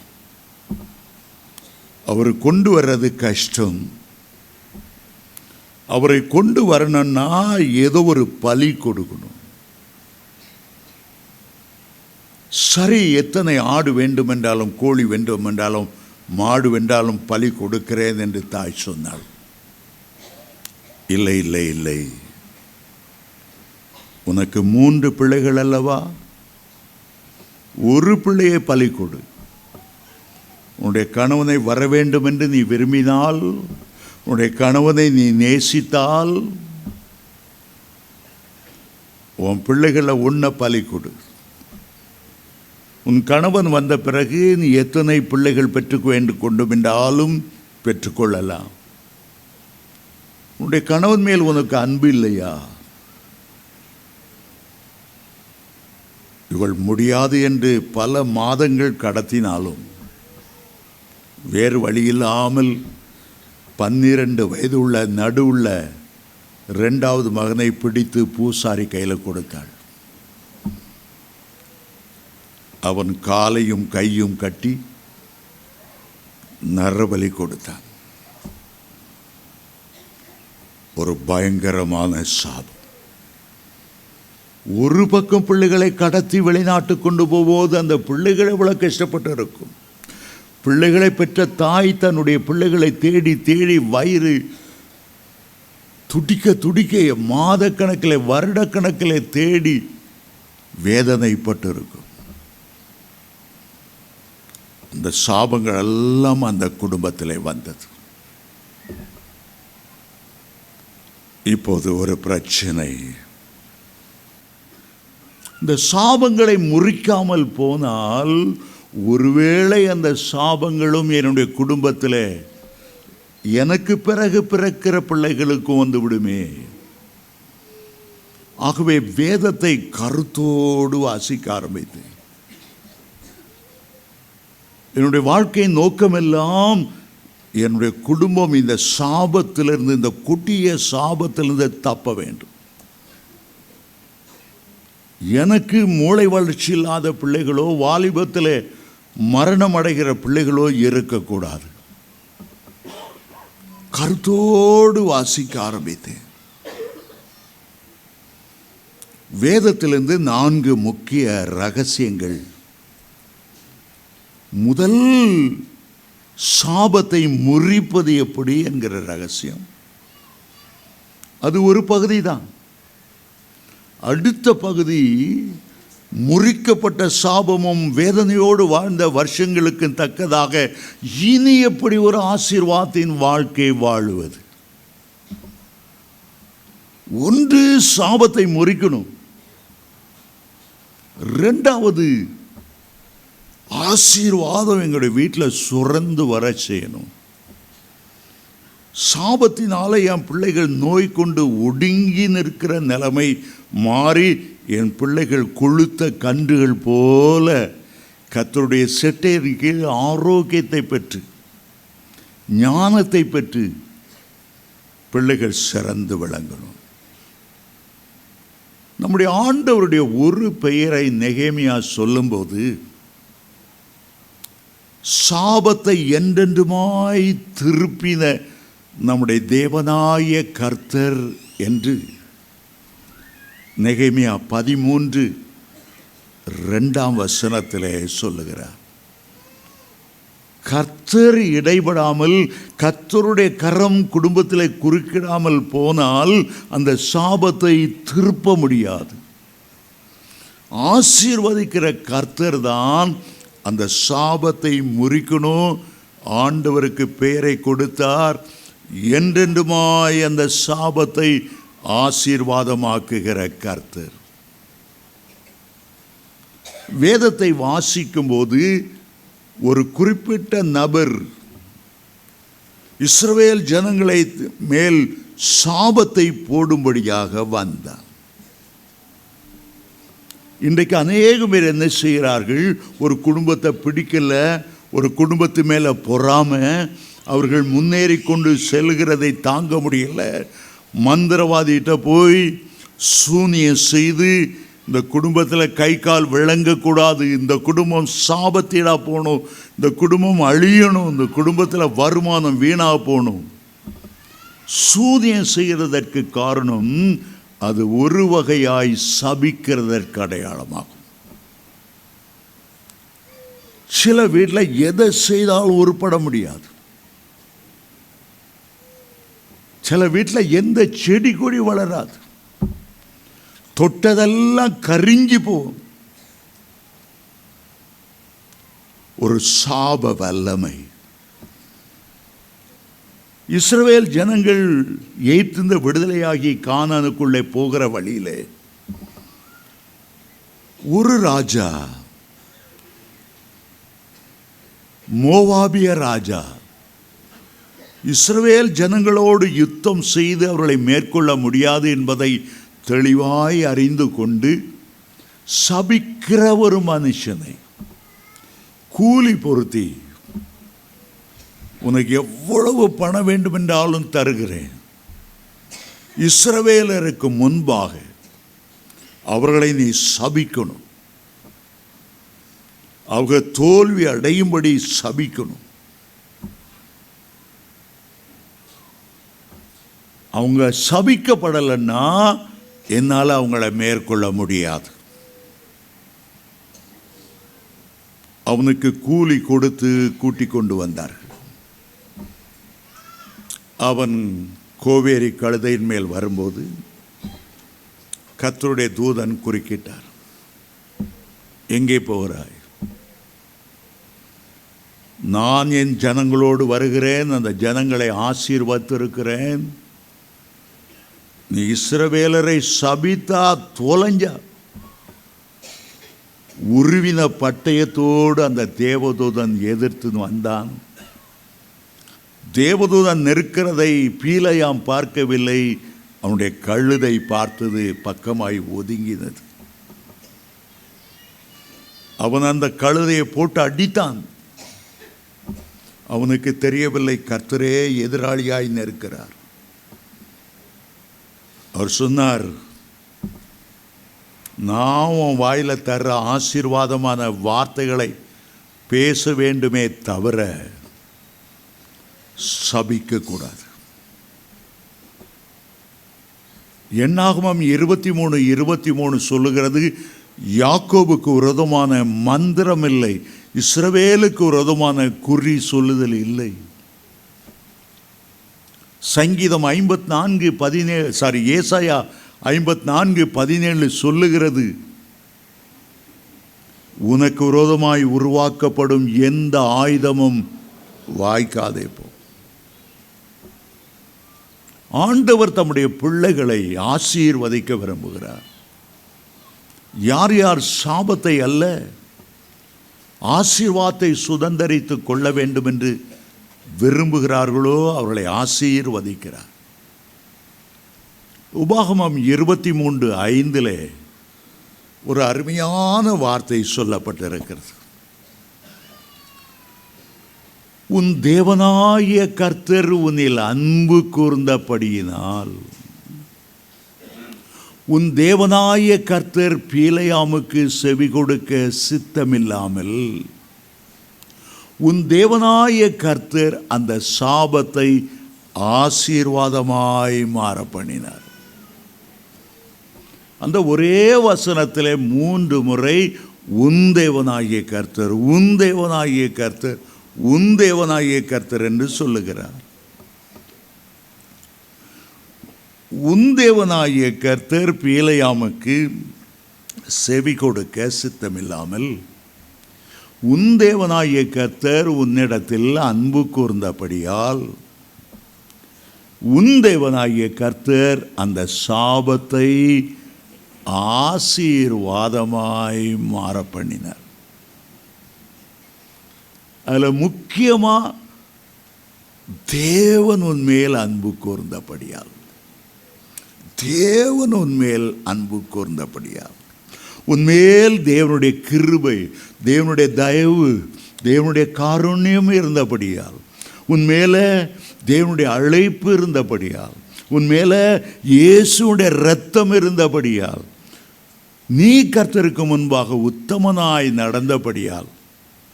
அவரை கொண்டு வர்றது கஷ்டம், அவரை கொண்டு வரணும்னா ஏதோ ஒரு பலி கொடுக்கணும். சரி, எத்தனை ஆடு வேண்டுமென்றாலும், கோழி வேண்டுமென்றாலும், மாடு வென்றாலும் பலி கொடுக்கிறேன் என்று தாய் சொன்னாள். இல்லை இல்லை இல்லை, உனக்கு 3 பிள்ளைகள் அல்லவா, ஒரு பிள்ளையை பலி கொடு. உன்னுடைய கணவனை வர வேண்டும் என்று நீ விரும்பினால், உன்னுடைய கணவனை நீ நேசித்தால், உன் பிள்ளைகளை ஒன்றை பலி கொடு. உன் கணவன் வந்த பிறகு நீ எத்தனை பிள்ளைகள் பெற்றுக்கொண்டு வேண்டும் என்றாலும் பெற்றுக்கொள்ளலாம். உன்னுடைய கணவன் மேல் உனக்கு அன்பு இல்லையா? இவள் முடியாது என்று பல மாதங்கள் கடத்தினாலும் வேறு வழியில்லாமல் 12 வயது உள்ள நடுவுள்ள 2வது மகனை பிடித்து பூசாரி கையில் கொடுத்தாள். அவன் காலையும் கையும் கட்டி நரபலி கொடுத்தான். ஒரு பயங்கரமான சாபம். ஒரு பக்கம் பிள்ளைகளை கடத்தி வெளிநாட்டு கொண்டு போகும்போது அந்த பிள்ளைகள் எவ்வளவு கஷ்டப்பட்டு இருக்கும். பிள்ளைகளை பெற்ற தாய் தன்னுடைய பிள்ளைகளை தேடி தேடி வயிறு துடிக்க துடிக்க மாதக்கணக்கில், வருடக்கணக்கில் தேடி வேதனைப்பட்டு இருக்கும். இந்த சாபங்கள் எல்லாம் அந்த குடும்பத்தில் வந்தது. இப்போது ஒரு பிரச்சனை. இந்த சாபங்களை முறிக்காமல் போனால் ஒருவேளை அந்த சாபங்களும் என்னுடைய குடும்பத்தில் எனக்கு பிறகு பிறக்கிற பிள்ளைகளுக்கும் வந்து விடுமே. ஆகவே வேதத்தை கருத்தோடு வாசிக்க ஆரம்பித்தேன். என்னுடைய வாழ்க்கையின் நோக்கமெல்லாம் என்னுடைய குடும்பம் இந்த சாபத்திலிருந்து, இந்த கொடிய சாபத்திலிருந்து தப்ப வேண்டும். எனக்கு மூளை வளர்ச்சி இல்லாத பிள்ளைகளோ, வாலிபத்தில் மரணம் அடைகிற பிள்ளைகளோ இருக்கக்கூடாது. கருத்தோடு வாசிக்க ஆரம்பித்தேன். வேதத்திலிருந்து 4 முக்கிய ரகசியங்கள். முதல், சாபத்தை முறிப்பது எப்படி என்கிற ரகசியம். அது ஒரு பகுதி தான். அடுத்த பகுதி, முறிக்கப்பட்ட சாபமும் வேதனையோடு வாழ்ந்த வருஷங்களுக்கு தக்கதாக இனி எப்படி ஒரு ஆசீர்வாதத்தின் வாழ்க்கை வாழுவது. ஒன்று, சாபத்தை முறிக்கணும். 2வது, ஆசீர்வாதம் எங்களுடைய வீட்டில் சுரந்து வர செய்யணும். சாபத்தினால என் பிள்ளைகள் நோய் கொண்டு ஒடுங்கி நிற்கிற நிலைமை மாறி என் பிள்ளைகள் கொழுத்த கன்றுகள் போல கர்த்தருடைய செட்டையின் கீழ் ஆரோக்கியத்தை பெற்று, ஞானத்தை பெற்று பிள்ளைகள் சிறந்து விளங்கணும். நம்முடைய ஆண்டவருடைய ஒரு பெயரை நெகேமியா சொல்லும்போது, சாபத்தை என்றென்றுமாய் திருப்பின நம்முடைய தேவனாய கர்த்தர் என்று நெகேமியா 13:2 சொல்லுகிறார். கர்த்தர் இடைபடாமல், கர்த்தருடைய கரம் குடும்பத்தில் குறுக்கிடாமல் போனால் அந்த சாபத்தை திருப்ப முடியாது. ஆசீர்வதிக்கிற கர்த்தர் தான் அந்த சாபத்தை முறிக்கணும். ஆண்டவருக்கு பெயரை கொடுத்தார், என்றென்றுமாய் அந்த சாபத்தை ஆசீர்வாதமாக்குகிற கர்த்தர். வேதத்தை வாசிக்கும்போது ஒரு குறிப்பிட்ட நபர் இஸ்ரவேல் ஜனங்களை மேல் சாபத்தை போடும்படியாக வந்தார். இன்றைக்கு அநேகம் பேர் என்ன செய்கிறார்கள், ஒரு குடும்பத்தை பிடிக்கல, ஒரு குடும்பத்து மேலே பொறாம, அவர்கள் முன்னேறி கொண்டு செல்கிறதை தாங்க முடியல, மந்திரவாதிகிட்ட போய் சூனியம் செய்து இந்த குடும்பத்தில் கை கால் விளங்கக்கூடாது, இந்த குடும்பம் சாபத்தீடா போகணும், இந்த குடும்பம் அழியணும், இந்த குடும்பத்தில் வருமானம் வீணாக போகணும். சூனியம் செய்கிறதற்கு காரணம் அது ஒரு வகையாய் சபிக்கிறதற்கு அடையாளமாகும். சில வீட்டில் எதை செய்தாலும் உருப்பட முடியாது. சில வீட்டில் எந்த செடி கொடி வளராது, தொட்டதெல்லாம் கரிஞ்சி போகும். ஒரு சாப வல்லமை. இஸ்ரவேல் ஜனங்கள் எய்திருந்த விடுதலையாகி கானானுக்குள்ளே போகிற வழியிலே ஒரு ராஜா, மோவாபிய ராஜா, இஸ்ரவேல் ஜனங்களோடு யுத்தம் செய்து அவர்களை மேற்கொள்ள முடியாது என்பதை தெளிவாய் அறிந்து கொண்டு சபிக்கிற ஒரு மனுஷனை கூலி பொருத்தி, உனக்கு எவ்வளவு பணம் வேண்டுமென்றாலும் தருகிறேன், இஸ்ரவேலருக்கு முன்பாக அவர்களை நீ சபிக்கணும், அவங்க தோல்வி அடையும்படி சபிக்கணும், அவங்க சபிக்கப்படலைன்னா என்னால் அவங்கள மேற்கொள்ள முடியாது. அவனுக்கு கூலி கொடுத்து கூட்டிக் கொண்டு வந்தார்கள். அவன் கோவேரி கழுதையின் மேல் வரும்போது கர்த்தருடைய தூதன் குறுக்கிட்டார். எங்கே போகிறாய்? நான் என் ஜனங்களோடு வருகிறேன், அந்த ஜனங்களை ஆசீர்வதித்திருக்கிறேன், நீ இஸ்ரவேலரை சபித்தா தொலைஞ்சா. உருவின பட்டயத்தோடு அந்த தேவதூதன் எதிர்த்து வந்தான். தேவதூதன் நெருக்கிறதை பீலையாம் பார்க்கவில்லை, அவனுடைய கழுதை பார்த்தது, பக்கமாய் ஒதுங்கினது. அவன் அந்த கழுதையை போட்டு அடித்தான். அவனுக்கு தெரியவில்லை கர்த்தரே எதிராளியாய் நெருக்கிறார். அவர் சொன்னார், நான் உன் வாயில தர்ற ஆசீர்வாதமான வார்த்தைகளை பேச வேண்டுமே தவிர சபிக்க கூடாது. என்னாகமம் 23:23 சொல்லுகிறது, யாக்கோபுக்கு விரோதமான மந்திரம் இல்லை, இஸ்ரவேலுக்கு விரோதமான குறி சொல்லுதல் இல்லை. சங்கீதம் 54:17 ஏசாயா 54:17 சொல்லுகிறது, உனக்கு விரோதமாய் உருவாக்கப்படும் எந்த ஆயுதமும் வாய்க்காதே போ. ஆண்டவர் தம்முடைய பிள்ளைகளை ஆசீர்வதிக்க விரும்புகிறார். யார் யார் சாபத்தை அல்ல ஆசீர்வாதத்தை சுதந்தரித்து கொள்ள வேண்டும் என்று விரும்புகிறார்களோ அவர்களை ஆசீர்வதிக்கிறார். உபாகமம் 23:5 ஒரு அருமையான வார்த்தை சொல்லப்பட்டிருக்கிறது. உன் தேவனாகிய கர்த்தர் உன்னில் அன்பு கூர்ந்தபடியினால், உன் தேவனாகிய கர்த்தர் பீலையாமுக்கு செவி கொடுக்க சித்தமில்லாமல், உன் தேவனாகிய கர்த்தர் அந்த சாபத்தை ஆசீர்வாதமாய் மாற பண்ணினார். அந்த ஒரே வசனத்தில் 3 முறை உன் தேவனாகிய கர்த்தர், உன் தேவனாகிய கர்த்தர், உன் தேவனாகிய கர்த்தர் என்று சொல்லுகிறார். உன் தேவனாகிய கர்த்தர் பிலேயாமுக்கு செவி கொடுக்க சித்தமில்லாமல், உன் தேவனாகிய கர்த்தர் உன்னிடத்தில் அன்பு கூர்ந்தபடியால் உன் தேவனாகிய கர்த்தர் அந்த சாபத்தை ஆசீர்வாதமாய் மாற பண்ணினார். அதில் முக்கியமாக தேவன் உன்மேல் அன்பு கூர்ந்தபடியால், தேவன் உன்மேல் அன்பு கூர்ந்தபடியால், உன்மேல் தேவனுடைய கிருபை, தேவனுடைய தயவு, தேவனுடைய காருண்யம் இருந்தபடியால், உன்மேல தேவனுடைய அழைப்பு இருந்தபடியால், உன்மேல இயேசுடைய இரத்தம் இருந்தபடியால், நீ கர்த்தருக்கு முன்பாக உத்தமனாய் நடந்தபடியால்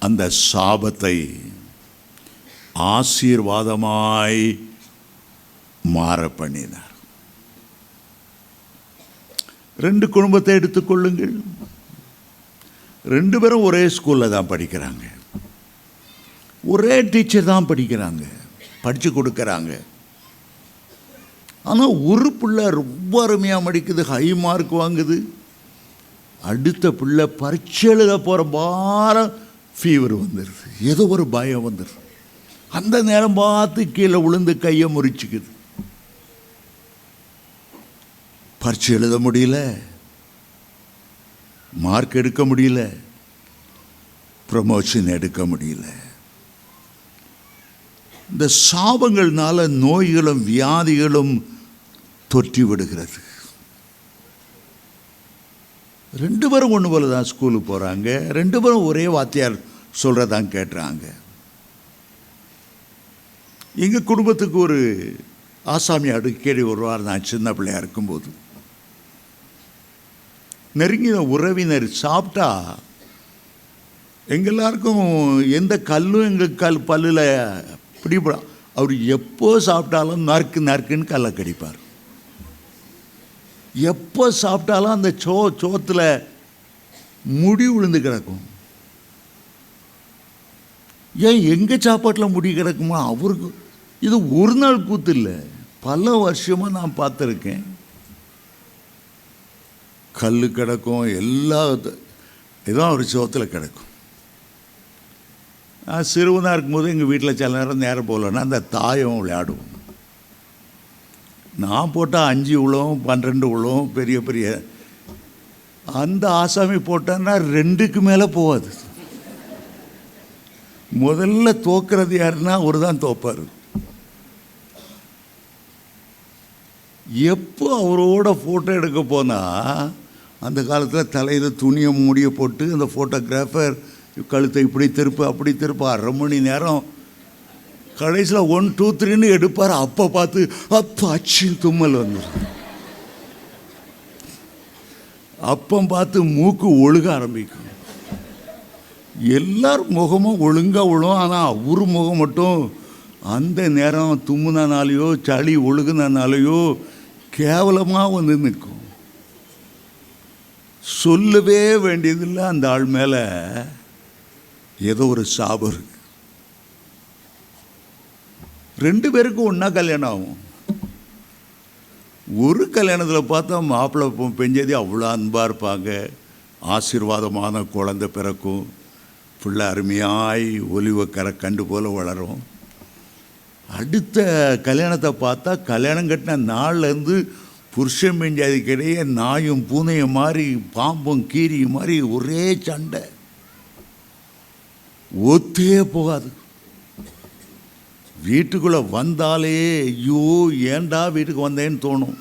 அந்த சாபத்தை ஆசீர்வாதமாய் மாற பண்ணினார். 2 குடும்பத்தை எடுத்துக்கொள்ளுங்கள். 2 பேரும் ஒரே ஸ்கூலில் தான் படிக்கிறாங்க, ஒரே டீச்சர் தான் படிக்கிறாங்க, படித்து கொடுக்குறாங்க. ஆனால் ஒரு பிள்ளை ரொம்ப அருமையாக படிக்குது, ஹை மார்க் வாங்குது. அடுத்த பிள்ளை பரீட்சை எழுத போகிற பாரம் ஃபீவர் வந்துடுது, ஏதோ ஒரு பயம் வந்துடுது. அந்த நேரம் பார்த்து கீழே விழுந்து கையை முறிச்சுக்குது. பரீட்சை எழுத முடியல, மார்க் எடுக்க முடியல, ப்ரமோஷன் எடுக்க முடியல. இந்த சாபங்கள்னால நோய்களும் வியாதிகளும் தொற்றி விடுகிறது. 2 பேரும் ஒன்று போல தான் ஸ்கூலுக்கு போகிறாங்க, 2 பேரும் ஒரே வாத்தியார் சொல்கிறதான் கேட்டுறாங்க. எங்கள் குடும்பத்துக்கு ஒரு ஆசாமி அடிக்கடி வருவார். நான் சின்ன பிள்ளையாக இருக்கும்போது நெருங்கின உறவினர் சாப்பிட்டா எங்கெல்லாருக்கும் எந்த கல்லும் எங்கள் பல்லில் பிடிப்படும். அவர் எப்போ சாப்பிட்டாலும் நறுக்கு நறுக்குன்னு கல்லை கடிப்பார். எப்போ சாப்பிட்டாலும் அந்த சோத்தில் முடி விழுந்து கிடக்கும். ஏன் எங்கள் சாப்பாட்டில் முடி கிடக்குமா? அவருக்கு இது ஒரு நாள் கூத்து இல்லை, பல வருஷமாக நான் பார்த்துருக்கேன். கல் கிடக்கும், எல்லா ஏதோ ஒரு சோத்தில் கிடக்கும். நான் சிறுவனாக இருக்கும்போது எங்கள் வீட்டில் சில நேரம் போகலன்னா அந்த தாயம் விளையாடுவோம். நான் போட்டால் 5 உழவும் 12 உழவும் பெரிய பெரிய. அந்த ஆசாமி போட்டான்னா 2க்கு மேலே போகாது. முதல்ல தோக்கிறது யாருன்னா அவர் தான் தோப்பார். எப்போ அவரோட ஃபோட்டோ எடுக்க போனால் அந்த காலத்தில் தலையில் துணியை மூடிய போட்டு அந்த ஃபோட்டோகிராஃபர் கழுத்தை இப்படி திருப்பு அப்படி திருப்பு 1/2 மணி நேரம். கடைசியில் 1 2 3ன்னு எடுப்பார். அப்போ பார்த்து அப்போ அச்சின் தும்மல் வந்துடும். அப்போ பார்த்து மூக்கு ஒழுக ஆரம்பிக்கும். எல்லார் முகமும் ஒழுங்காக விழும், ஆனால் அவர் முகம் மட்டும் அந்த நேரம் தும்முனாலேயோ சளி ஒழுகுனாலேயோ கேவலமாக வந்து நிற்கும். சொல்லவே வேண்டியதில்லை, அந்த ஆள் மேலே ஏதோ ஒரு சாபம் இருக்கு. 2 பேருக்கும் ஒன்றா கல்யாணம் ஆகும். ஒரு கல்யாணத்தில் பார்த்தா மாப்பிள்ளை பெஞ்சதி அவ்வளோ அன்பாக இருப்பாங்க, ஆசீர்வாதமான குழந்தை பிறக்கும், பிள்ளை அருமையாய் ஒலிவக்கரை கண்டு போல் வளரும். அடுத்த கல்யாணத்தை பார்த்தா கல்யாணம் கட்டின நாள்லேருந்து புருஷன் பெஞ்சாதிக்கிடையே நாயும் பூனையும் மாதிரி பாம்பும் கீரியும் மாதிரி ஒரே சண்டை, ஒத்தே போகாது. வீட்டுக்குள்ளே வந்தாலே ஐயோ ஏண்டா வீட்டுக்கு வந்தேன்னு தோணும்.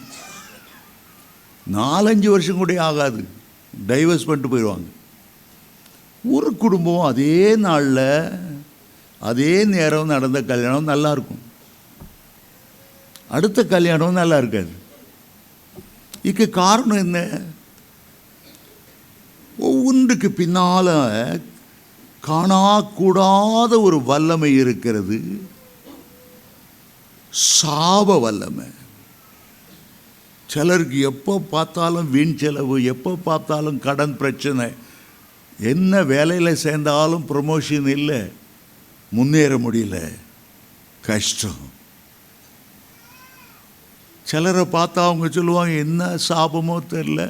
4-5 வருஷம் கூட ஆகாது, டைவர்ஸ் பண்ணிட்டு போயிடுவாங்க. ஒரு குடும்பம் அதே நாளில் அதே நேரம் நடந்த கல்யாணம் நல்லாயிருக்கும், அடுத்த கல்யாணம் நல்லா இருக்காது. இதுக்கு காரணம் என்ன? ஒவ்வொன்றுக்கு பின்னால் காணக்கூடாத ஒரு வல்லமை இருக்கிறது, சாப வல்லமை. சிலருக்கு எப்போ பார்த்தாலும் வீண் செலவு, எப்போ பார்த்தாலும் கடன் பிரச்சனை, என்ன வேலையில் சேர்ந்தாலும் ப்ரமோஷன் இல்லை, முன்னேற முடியல, கஷ்டம். சிலரை பார்த்தா அவங்க சொல்லுவாங்க, என்ன சாபமோ தெரில,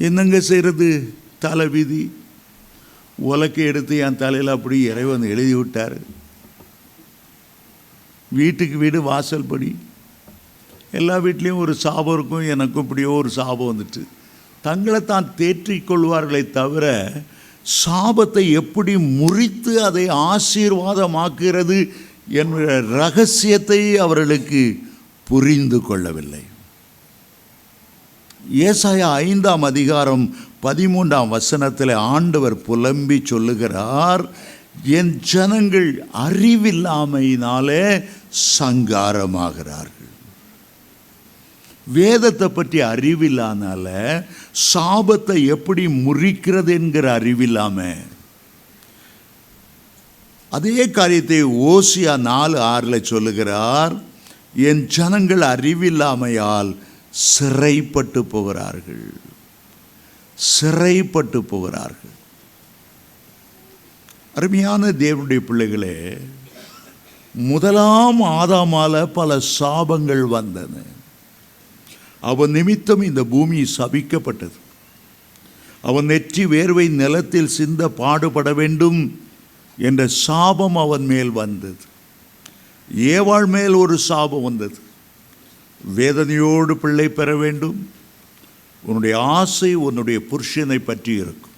என்னங்க செய்கிறது, தலை விதி, உலக்கை எடுத்து என் தலையில் அப்படி இறைவன் எழுதி விட்டார். வீட்டுக்கு வீடு வாசல் படி, எல்லா வீட்லேயும் ஒரு சாபம் இருக்கும். எனக்கும் இப்படியோ ஒரு சாபம் வந்துட்டு தங்களை தான் தேற்றிக்கொள்வார்களே தவிர சாபத்தை எப்படி முறித்து அதை ஆசீர்வாதமாக்குறது என்ற ரகசியத்தை அவர்களுக்கு புரிந்து கொள்ளவில்லை. ஏசாயா 5ஆம் அதிகாரம் 13ஆம் வசனத்தில் ஆண்டவர் புலம்பி சொல்லுகிறார், என் ஜனங்கள் அறிவில்லாமையினாலே சங்காரமாகிறார்கள். வேதத்தை பற்றி அறிவில்லாதனால சாபத்தை எப்படி முறிக்கிறது என்கிற அறிவில்லாம, அதே காரியத்தை ஓசியா 4:6 சொல்லுகிறார், என் ஜனங்கள் அறிவில்லாமையால் சிறைப்பட்டு போகிறார்கள், சிறைப்பட்டு போகிறார்கள். அருமையான தேவனுடைய பிள்ளைகளே, முதலாம் ஆதாமால பல சாபங்கள் வந்தன. அவன் நிமித்தம் இந்த பூமி சபிக்கப்பட்டது. அவன் நெற்றி வேர்வை நிலத்தில் சிந்த பாடுபட வேண்டும் என்ற சாபம் அவன் மேல் வந்தது. ஏவாள் மேல் ஒரு சாபம் வந்தது, வேதனையோடு பிள்ளை பெற வேண்டும், உன்னுடைய ஆசை உன்னுடைய புருஷனை பற்றி இருக்கும்.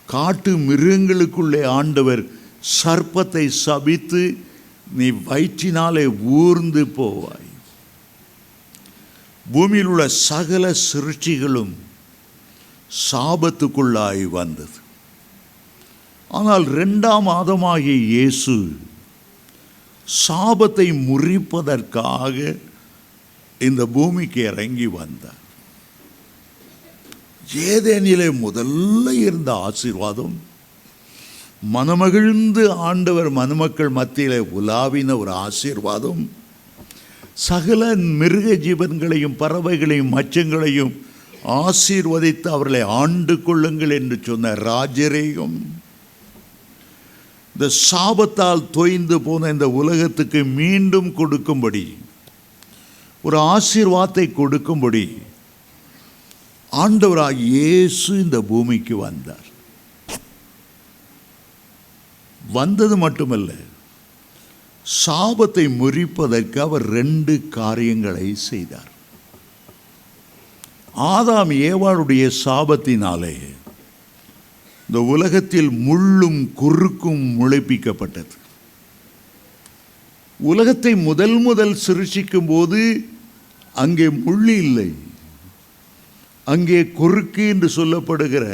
காட்டு மிருகங்களுக்குள்ளே ஆண்டவர் சர்ப்பத்தை சபித்து, நீ வயிற்றினாலே ஊர்ந்து போவாய். பூமியில் உள்ள சகல சிருஷ்டிகளும் சாபத்துக்குள்ளாய் வந்தது. ஆனால் 2ஆம் ஆதமாகிய இயேசு சாபத்தை முறிப்பதற்காக இந்த பூமிக்கு இறங்கி வந்தார். ஏதேனிலே முதல்ல இருந்த ஆசீர்வாதம், மனமகிழ்ந்து ஆண்டவர் மணமக்கள் மத்தியிலே உலாவின ஒரு ஆசீர்வாதம், சகல மிருக ஜீவன்களையும் பறவைகளையும் மச்சங்களையும் ஆசீர்வதித்து அவர்களை ஆண்டு கொள்ளுங்கள் என்று சொன்ன ராஜரேகம், இந்த சாபத்தால் தோய்ந்து போன இந்த உலகத்துக்கு மீண்டும் கொடுக்கும்படி, ஒரு ஆசீர்வாதத்தை கொடுக்கும்படி ஆண்டவராக இயேசு இந்த பூமிக்கு வந்தார். வந்தது மட்டுமல்ல, சாபத்தை முறிப்பதற்கு அவர் 2 காரியங்களை செய்தார். ஆதாம் ஏவாளுடைய சாபத்தினாலே இந்த உலகத்தில் முள்ளும் குறுக்கும் முளைப்பிக்கப்பட்டது. உலகத்தை முதல் சிருஷ்டிக்கும் போது அங்கே முள் இல்லை, அங்கே குறுக்கு என்று சொல்லப்படுகிற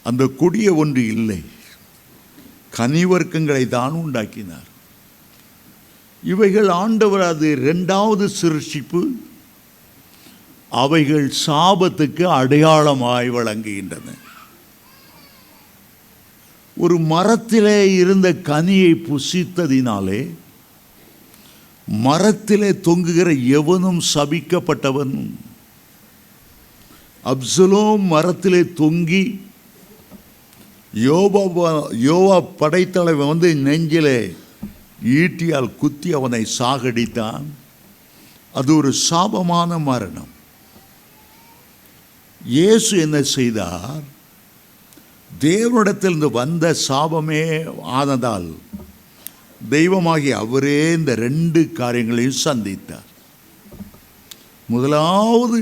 அந்த கொடிய ஒன்று இல்லை. கனிவர்க்கங்களை தான் உண்டாக்கினார். இவைகள் ஆண்டவர், அது 2வது சிருஷ்டிப்பு, அவைகள் சாபத்துக்கு அடையாளமாய் வழங்குகின்றன. ஒரு மரத்திலே இருந்த கனியை புசித்ததினாலே மரத்திலே தொங்குகிற எவனும் சபிக்கப்பட்டவன். அப்சலோம் மரத்திலே தொங்கி யோவா படைத்தலைவன் வந்து நெஞ்சிலே ஈட்டியால் குத்தி அவனை சாகடித்தான். அது ஒரு சாபமான மரணம். இயேசு என்ன செய்தார்? தேவனிடத்திலிருந்து வந்த சாபமே ஆனதால் தெய்வமாகி அவரே இந்த 2 காரியங்களையும் சந்தித்தார். முதலாவது,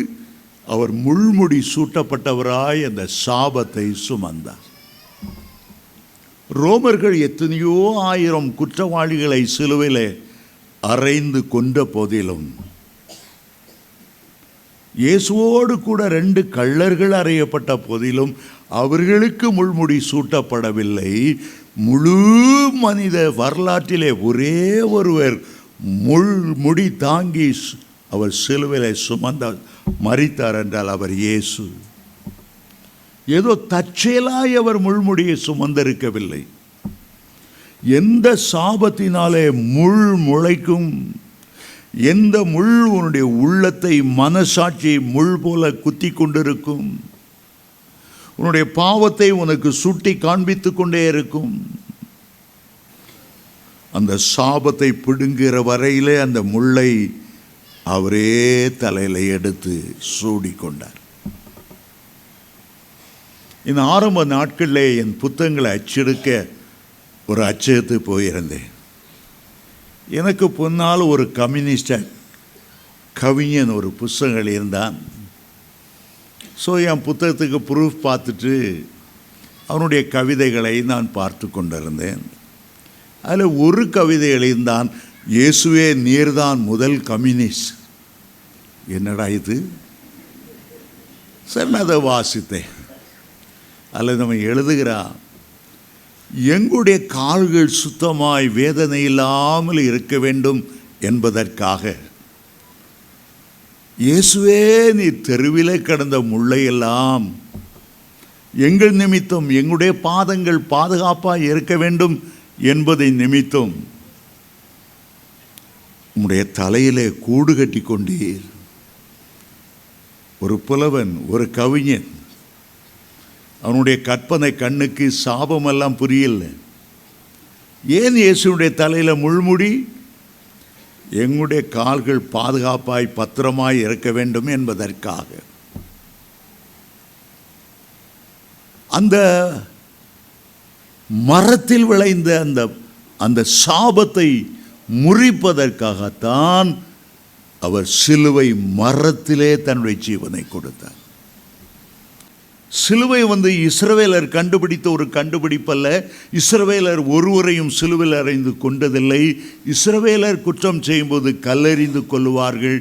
அவர் முள்முடி சூட்டப்பட்டவராய் அந்த சாபத்தை சுமந்தார். ரோமர்கள் எத்தனையோ 1000 குற்றவாளிகளை சிலுவையிலே அறைந்து கொன்ற போதிலும், இயேசுவோடு கூட 2 கள்ளர்கள் அறையப்பட்ட போதிலும் அவர்களுக்கு முள்முடி சூட்டப்படவில்லை. முழு மனித வரலாற்றிலே ஒரே ஒருவர் முள்முடி தாங்கி அவர் சிலுவையிலே சுமந்த மரித்தார் என்றால் அவர் இயேசு. ஏதோ தற்செயலாய் அவர் முள்முடியை சுமந்திருக்கவில்லை. எந்த சாபத்தினாலே முள் முளைக்கும், எந்த முள் உன்னுடைய உள்ளத்தை மனசாட்சியை முள் போல குத்தி கொண்டிருக்கும், உன்னுடைய பாவத்தை உனக்கு சுட்டி காண்பித்து கொண்டே இருக்கும், அந்த சாபத்தை பிடுங்குகிற வரையிலே அந்த முள்ளை அவரே தலையில் எடுத்து சூடிக்கொண்டார். இந்த ஆரம்ப நாட்களிலே என் புத்தகங்களை அச்செடுக்க ஒரு அச்சகத்து போயிருந்தேன். எனக்கு பின்னால் ஒரு கம்யூனிஸ்ட கவிஞன் ஒரு புத்தகங்கள் இருந்தான். ஸோ என் புத்தகத்துக்கு ப்ரூஃப் பார்த்துட்டு அவனுடைய கவிதைகளை நான் பார்த்து கொண்டிருந்தேன். அதில் ஒரு கவிதை எழுந்தான், இயேசுவே நீர்தான் முதல் கம்யூனிஸ்ட். என்னடா இது? சரி, நான் அதை வாசித்தேன். அதில் நம்ம எழுதுகிறான், எங்களுடைய கால்கள் சுத்தமாய் வேதனை இல்லாமல் இருக்க வேண்டும் என்பதற்காக இயேசுவே நீ தெருவிலே கடந்த முள்ளையெல்லாம் எங்கள் நிமித்தம் எங்களுடைய பாதங்கள் பாதுகாப்பாக இருக்க வேண்டும் என்பதை நிமித்தம் உம்முடைய தலையிலே கூடு கட்டி கொண்டீர். ஒரு புலவன், ஒரு கவிஞன், அவனுடைய கற்பனை கண்ணுக்கு சாபமெல்லாம் புரியல. ஏன் இயேசுடைய தலையில் முள்முடி? எங்களுடைய கால்கள் பாதுகாப்பாய் பத்திரமாய் இருக்க வேண்டும் என்பதற்காக. அந்த மரத்தில் விளைந்த அந்த சாபத்தை முறிப்பதற்காகத்தான் அவர் சிலுவை மரத்திலே தன்னுடைய ஜீவனை கொடுத்தார். சிலுவை இஸ்ரவேலர் கண்டுபிடித்த ஒரு கண்டுபிடிப்பல்ல. இஸ்ரவேலர் ஒருவரையும் சிலுவையில் அறைந்து கொண்டதில்லை. இஸ்ரவேலர் குற்றம் செய்யும்போது கல்லெறிந்து கொள்ளுவார்கள்,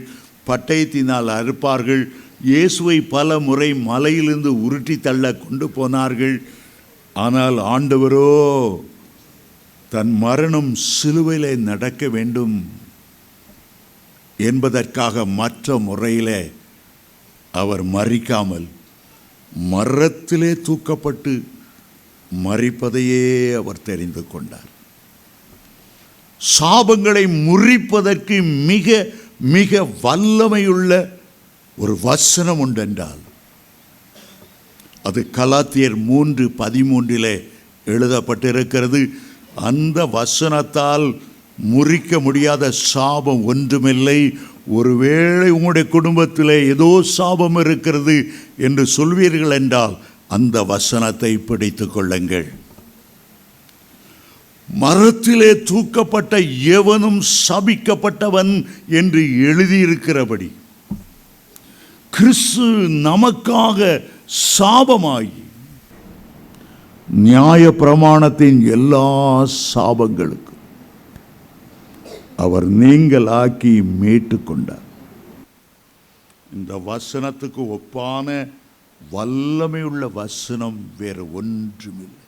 பட்டயத்தினால் அறுப்பார்கள். இயேசுவை பல முறை மலையிலிருந்து உருட்டி தள்ள கொண்டு போனார்கள். ஆனால் ஆண்டவரோ தன் மரணம் சிலுவையிலே நடக்க வேண்டும் என்பதற்காக மற்ற முறையிலே அவர் மரிக்காமல் மரத்திலே தூக்கப்பட்டு மரிப்பதையே அவர் தெரிந்து கொண்டார். சாபங்களை முறிப்பதற்கு மிக மிக வல்லமையுள்ள ஒரு வசனம் உண்டென்றால் அது கலாத்தியர் 3:13 எழுதப்பட்டிருக்கிறது. அந்த வசனத்தால் முறிக்க முடியாத சாபம் ஒன்றுமில்லை. ஒருவேளை உங்களுடைய குடும்பத்தில் ஏதோ சாபம் இருக்கிறது என்று சொல்வீர்கள் என்றால் அந்த வசனத்தை பிடித்து கொள்ளுங்கள். மரத்திலே தூக்கப்பட்ட எவனும் சபிக்கப்பட்டவன் என்று எழுதியிருக்கிறபடி கிறிஸ்து நமக்காக சாபமாகி நியாய பிரமாணத்தின் எல்லா சாபங்களுக்கும் அவர் நீங்களாக்கி மீட்டு கொண்டார். இந்த வசனத்துக்கு ஒப்பான வல்லமையுள்ள வசனம் வேறு ஒன்றுமில்லை.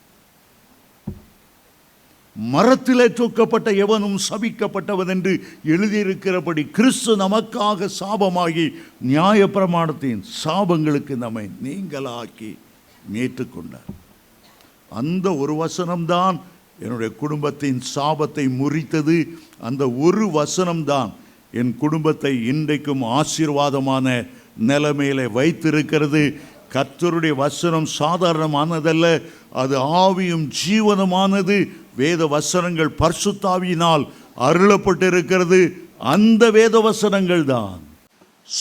மரத்திலே தூக்கப்பட்ட எவனும் சபிக்கப்பட்டவன் என்று எழுதியிருக்கிறபடி கிறிஸ்து நமக்காக சாபமாகி நியாய பிரமாணத்தின் சாபங்களுக்கு நம்மை நீங்களாக்கி மீட்டு கொண்டார். அந்த ஒரு வசனம்தான் என்னுடைய குடும்பத்தின் சாபத்தை முறித்தது. அந்த ஒரு வசனம்தான் என் குடும்பத்தை இன்றைக்கும் ஆசீர்வாதமான நிலைமையில வைத்திருக்கிறது. கர்த்தருடைய வசனம் சாதாரணமானதல்ல, அது ஆவியும் ஜீவனமானது. வேத வசனங்கள் பரிசுத்தாவியினால் அருளப்பட்டிருக்கிறது. அந்த வேத வசனங்கள் தான்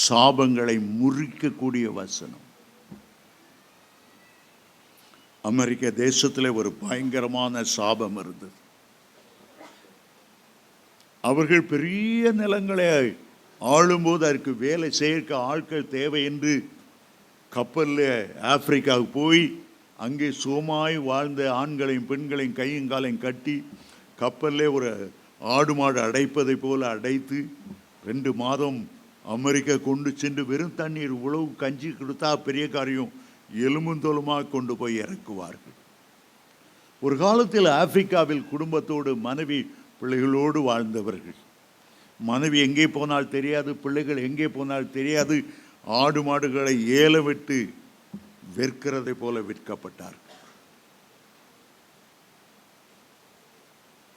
சாபங்களை முறிக்கக்கூடிய வசனம். அமெரிக்க தேசத்தில் ஒரு பயங்கரமான சாபம் இருந்தது. அவர்கள் பெரிய நிலங்களை ஆளும்போது அதற்கு வேலை செய்ய ஆட்கள் தேவை என்று கப்பலில் ஆப்பிரிக்காவுக்கு போய் அங்கே சுகமாய் வாழ்ந்த ஆண்களையும் பெண்களையும் கையும் காலையும் கட்டி கப்பலில் ஒரு ஆடு மாடு அடைப்பதை போல அடைத்து 2 மாதம் அமெரிக்கா கொண்டு சென்று வெறும் தண்ணீர் உழவு கஞ்சி கொடுத்தா பெரிய காரியம், எலும்புந்தோலுமாக கொண்டு போய் இறக்குவார்கள். ஒரு காலத்தில் ஆப்பிரிக்காவில் குடும்பத்தோடு மனைவி பிள்ளைகளோடு வாழ்ந்தவர்கள். மனைவி எங்கே போனால் தெரியாது, பிள்ளைகள் எங்கே போனால் தெரியாது. ஆடு மாடுகளை ஏலம் விட்டு விற்கிறதை போல விற்கப்பட்டார்கள்.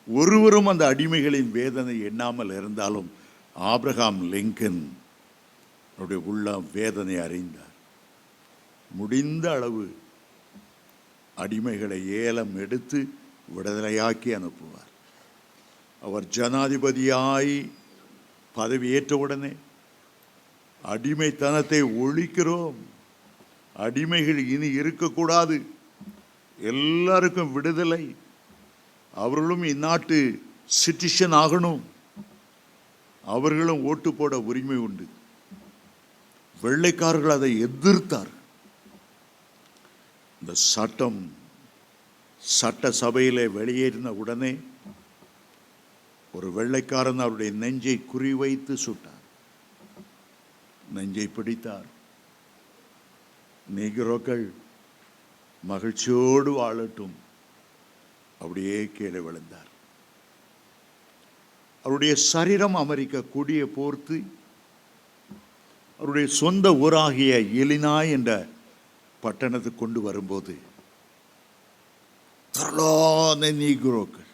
ஒருவரும் அந்த அடிமைகளின் வேதனை எண்ணாமல் இருந்தாலும் ஆபிரகாம் லிங்கன் உள்ள வேதனை அறிந்தார். முடிந்த அளவு அடிமைகளை ஏலம் எடுத்து விடுதலையாக்கி அனுப்புவார். அவர் ஜனாதிபதியாய் பதவியேற்ற உடனே அடிமைத்தனத்தை ஒழிக்கிறோம், அடிமைகள் இனி இருக்கக்கூடாது, எல்லாருக்கும் விடுதலை, அவர்களும் இந்நாட்டு சிட்டிசன் ஆகணும், அவர்களும் ஓட்டு போட உரிமை உண்டு. வெள்ளைக்காரர்கள் அதை எதிர்த்தார். இந்த சட்டம் சட்ட சபையிலே வெளியேறின உடனே ஒரு வெள்ளைக்காரன் அவருடைய நெஞ்சை குறிவைத்து சுட்டார், நெஞ்சை பிடித்தார். நீக்ரோக்கள் மகிழ்ச்சியோடு வாழட்டும், அப்படியே கீழே விழுந்தார். அவருடைய சரீரம் அமெரிக்க கொடியை போர்த்து அவருடைய சொந்த ஊராகிய இலினாய் என்ற பட்டணத்துக்கு கொண்டு வரும்போது திரளான நீக்ரோக்கள்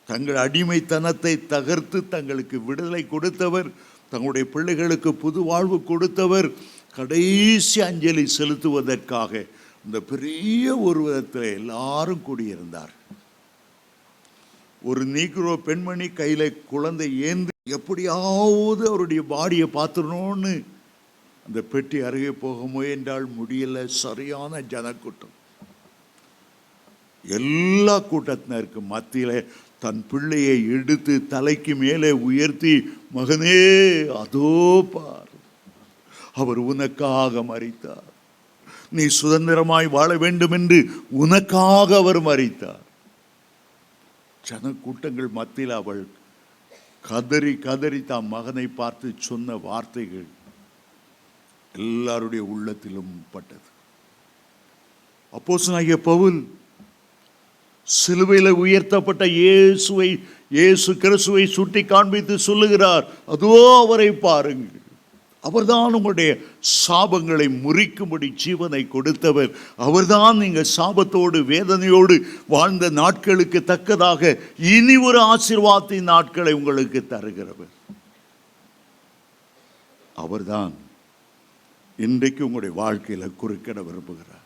தங்கள் அடிமைத்தனத்தை தகர்த்து தங்களுக்கு விடுதலை கொடுத்தவர், தங்களுடைய பிள்ளைகளுக்கு புது வாழ்வு கொடுத்தவர், கடைசி அஞ்சலி செலுத்துவதற்காக இந்த பெரிய ஒரு விதத்தில் எல்லாரும் கூடியிருந்தார். ஒரு நீக்ரோ பெண்மணி கையில் குழந்தை ஏந்தி எப்படியாவது அவருடைய பாடியை பார்த்துடணும்னு அந்த பெட்டி அருகே போக முயன்றால் முடியல. சரியான ஜனக்கூட்டம். எல்லா கூட்டத்தினருக்கு மத்தியில் தன் பிள்ளையை எடுத்து தலைக்கு மேலே உயர்த்தி, மகனே அதோ பார், அவர் உனக்காக மரித்தார், நீ சுதந்திரமாய் வாழ வேண்டும் என்று உனக்காக அவர் மரித்தார். ஜனக்கூட்டங்கள் மத்தியில் அவள் கதறி கதறி தாம் மகனை பார்த்து சொன்ன வார்த்தைகள் எல்லாருடைய உள்ளத்திலும் பட்டது. அப்போஸ்தலனாகிய பவுல் சிலுவையில் உயர்த்தப்பட்ட இயேசு கிறிஸ்துவை சுட்டி காண்பித்து சொல்லுகிறார், அதோ அவரை பாருங்கள், அவர்தான் உங்களுடைய சாபங்களை முறிக்கும்படி ஜீவனை கொடுத்தவர், அவர்தான் நீங்கள் சாபத்தோடு வேதனையோடு வாழ்ந்த நாட்களுக்கு தக்கதாக இனி ஒரு ஆசீர்வாதத்தின் நாட்களை உங்களுக்கு தருகிறவர். அவர்தான் இன்றைக்கு உங்களுடைய வாழ்க்கையில் குறுக்கிட விரும்புகிறார்.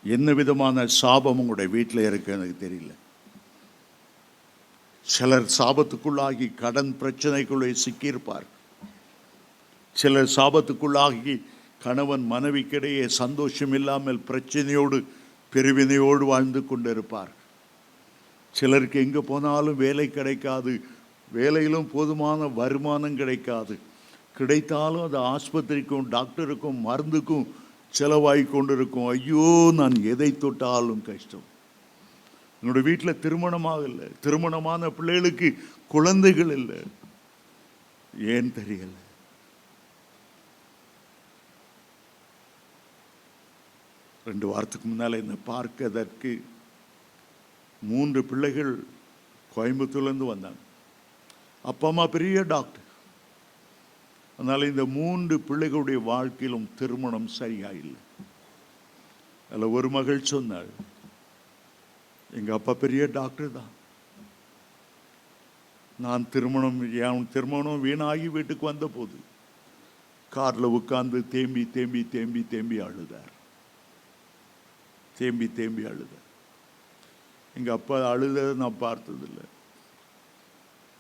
என்ன விதமான சாபம் உங்களுடைய வீட்டில் இருக்கு எனக்கு தெரியல. சிலர் சாபத்துக்குள்ளாகி கடன் பிரச்சனைக்குள்ளே சிக்கியிருப்பார். சிலர் சாபத்துக்குள்ளாகி கணவன் மனைவிக்கிடையே சந்தோஷம் இல்லாமல் பிரச்சனையோடு பிரிவினையோடு வாழ்ந்து கொண்டிருப்பார். சிலருக்கு எங்கே போனாலும் வேலை கிடைக்காது, வேலையிலும் போதுமான வருமானம் கிடைக்காது, கிடைத்தாலும் அது ஆஸ்பத்திரிக்கும் டாக்டருக்கும் மருந்துக்கும் செலவாகி கொண்டிருக்கும். ஐயோ, நான் எதை தொட்டாலும் கஷ்டம். என்னோட வீட்டில் திருமணமாக இல்லை, திருமணமான பிள்ளைகளுக்கு குழந்தைகள் இல்லை, ஏன் தெரியல. ரெண்டு வாரத்துக்கு முன்னால் என்னை பார்க்கதற்கு 3 பிள்ளைகள் கோயம்புத்தூர்லேருந்து வந்தாங்க. அப்பா அம்மா பெரிய டாக்டர். அதனால் இந்த 3 பிள்ளைகளுடைய வாழ்க்கையிலும் திருமணம் சரியாக இல்லை. அதில் ஒரு மகள் சொன்னாள், எங்கள் அப்பா பெரிய டாக்டர் தான், நான் திருமணம் வீணாகி வீட்டுக்கு வந்த போது காரில் உட்கார்ந்து தேம்பி தேம்பி தேம்பி தேம்பி அழுதார், தேம்பி தேம்பி அழுதார். எங்கள் அப்பா அழுததை நான் பார்த்ததில்லை.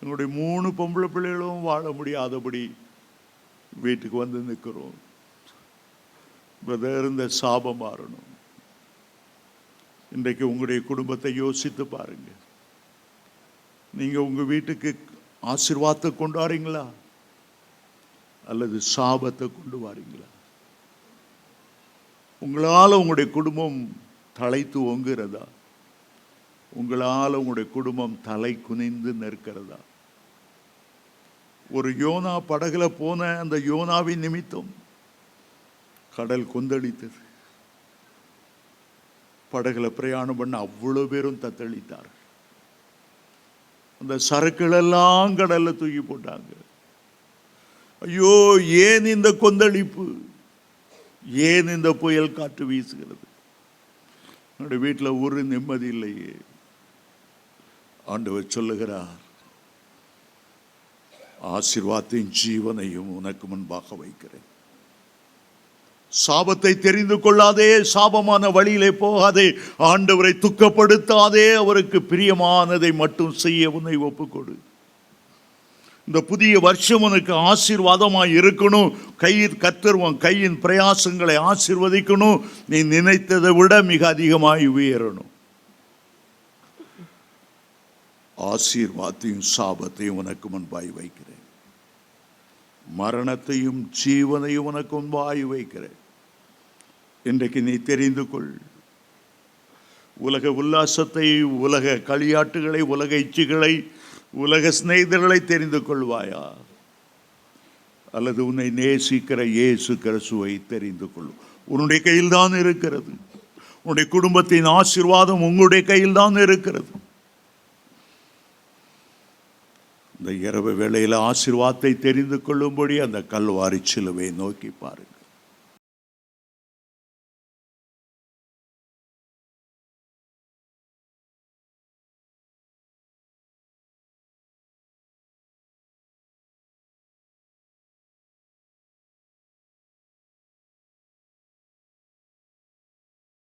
எங்களுடைய 3 பொம்பளை பிள்ளைகளும் வாழ முடியாதபடி வீட்டுக்கு வந்து நிற்கிறோம். பிரதர், இந்த சாபம் மாறணும். இன்றைக்கு உங்களுடைய குடும்பத்தை யோசித்து பாருங்க. நீங்க உங்க வீட்டுக்கு ஆசீர்வாதத்தை கொண்டு வரீங்களா அல்லது சாபத்தை கொண்டு வரீங்களா? உங்களால் உங்களுடைய குடும்பம் தலைத்து ஓங்குகிறதா? உங்களால் உங்களுடைய குடும்பம் தலை குனிந்து நிற்கிறதா? ஒரு யோனா படகுல போன அந்த யோனாவின் நிமித்தம் கடல் கொந்தளித்தது. படகுல பிரயாணம் பண்ண அவ்வளோ பேரும் தத்தளித்தார். அந்த சரக்குகளெல்லாம் கடல்ல தூக்கி போட்டாங்க. ஐயோ, ஏன் இந்த கொந்தளிப்பு, ஏன் இந்த புயல் காற்று வீசுகிறது? என்னுடைய வீட்டில் ஒரு நிம்மதி இல்லையே. ஆண்டவர் சொல்லுகிறார், ஆசீர்வாதத்தின் ஜீவனையும் உனக்கு முன்பாக வைக்கிறேன். சாபத்தை தெரிந்து கொள்ளாதே, சாபமான வழியிலே போகாதே, ஆண்டவரை துக்கப்படுத்தாதே, அவருக்கு பிரியமானதை மட்டும் செய்ய உன்னை ஒப்புக்கொடு. இந்த புதிய வருஷம் உனக்கு ஆசீர்வாதமாய் இருக்கணும். கர்த்தர் உன் கையின் பிரயாசங்களை ஆசீர்வதிக்கணும். நீ நினைத்ததை விட மிக அதிகமாய் உயரணும். ஆசீர்வாதத்தையும் சாபத்தையும் உனக்கு முன்பாய் வைக்கிறேன். மரணத்தையும் ஜீவனையும் உனக்கு முன்பாய் வைக்கிறேன். இன்றைக்கு நீ தெரிந்து கொள். உலக உல்லாசத்தை, உலக களியாட்டுகளை, உலக இச்சைகளை, உலக சிநேகிதர்களை தெரிந்து கொள்வாயா? அல்லது உன்னை நேசிக்கிற இயேசு கிறிஸ்துவை தெரிந்து கொள். உன்னுடைய கையில் தான் இருக்கிறது. உன்னுடைய குடும்பத்தின் ஆசீர்வாதம் உங்களுடைய கையில் தான் இருக்கிறது. இந்த இரவு வேளையில் ஆசீர்வாதத்தை தெரிந்து கொள்ளும்படி அந்த கல்வாரி சிலுவை நோக்கி பாருங்கள்.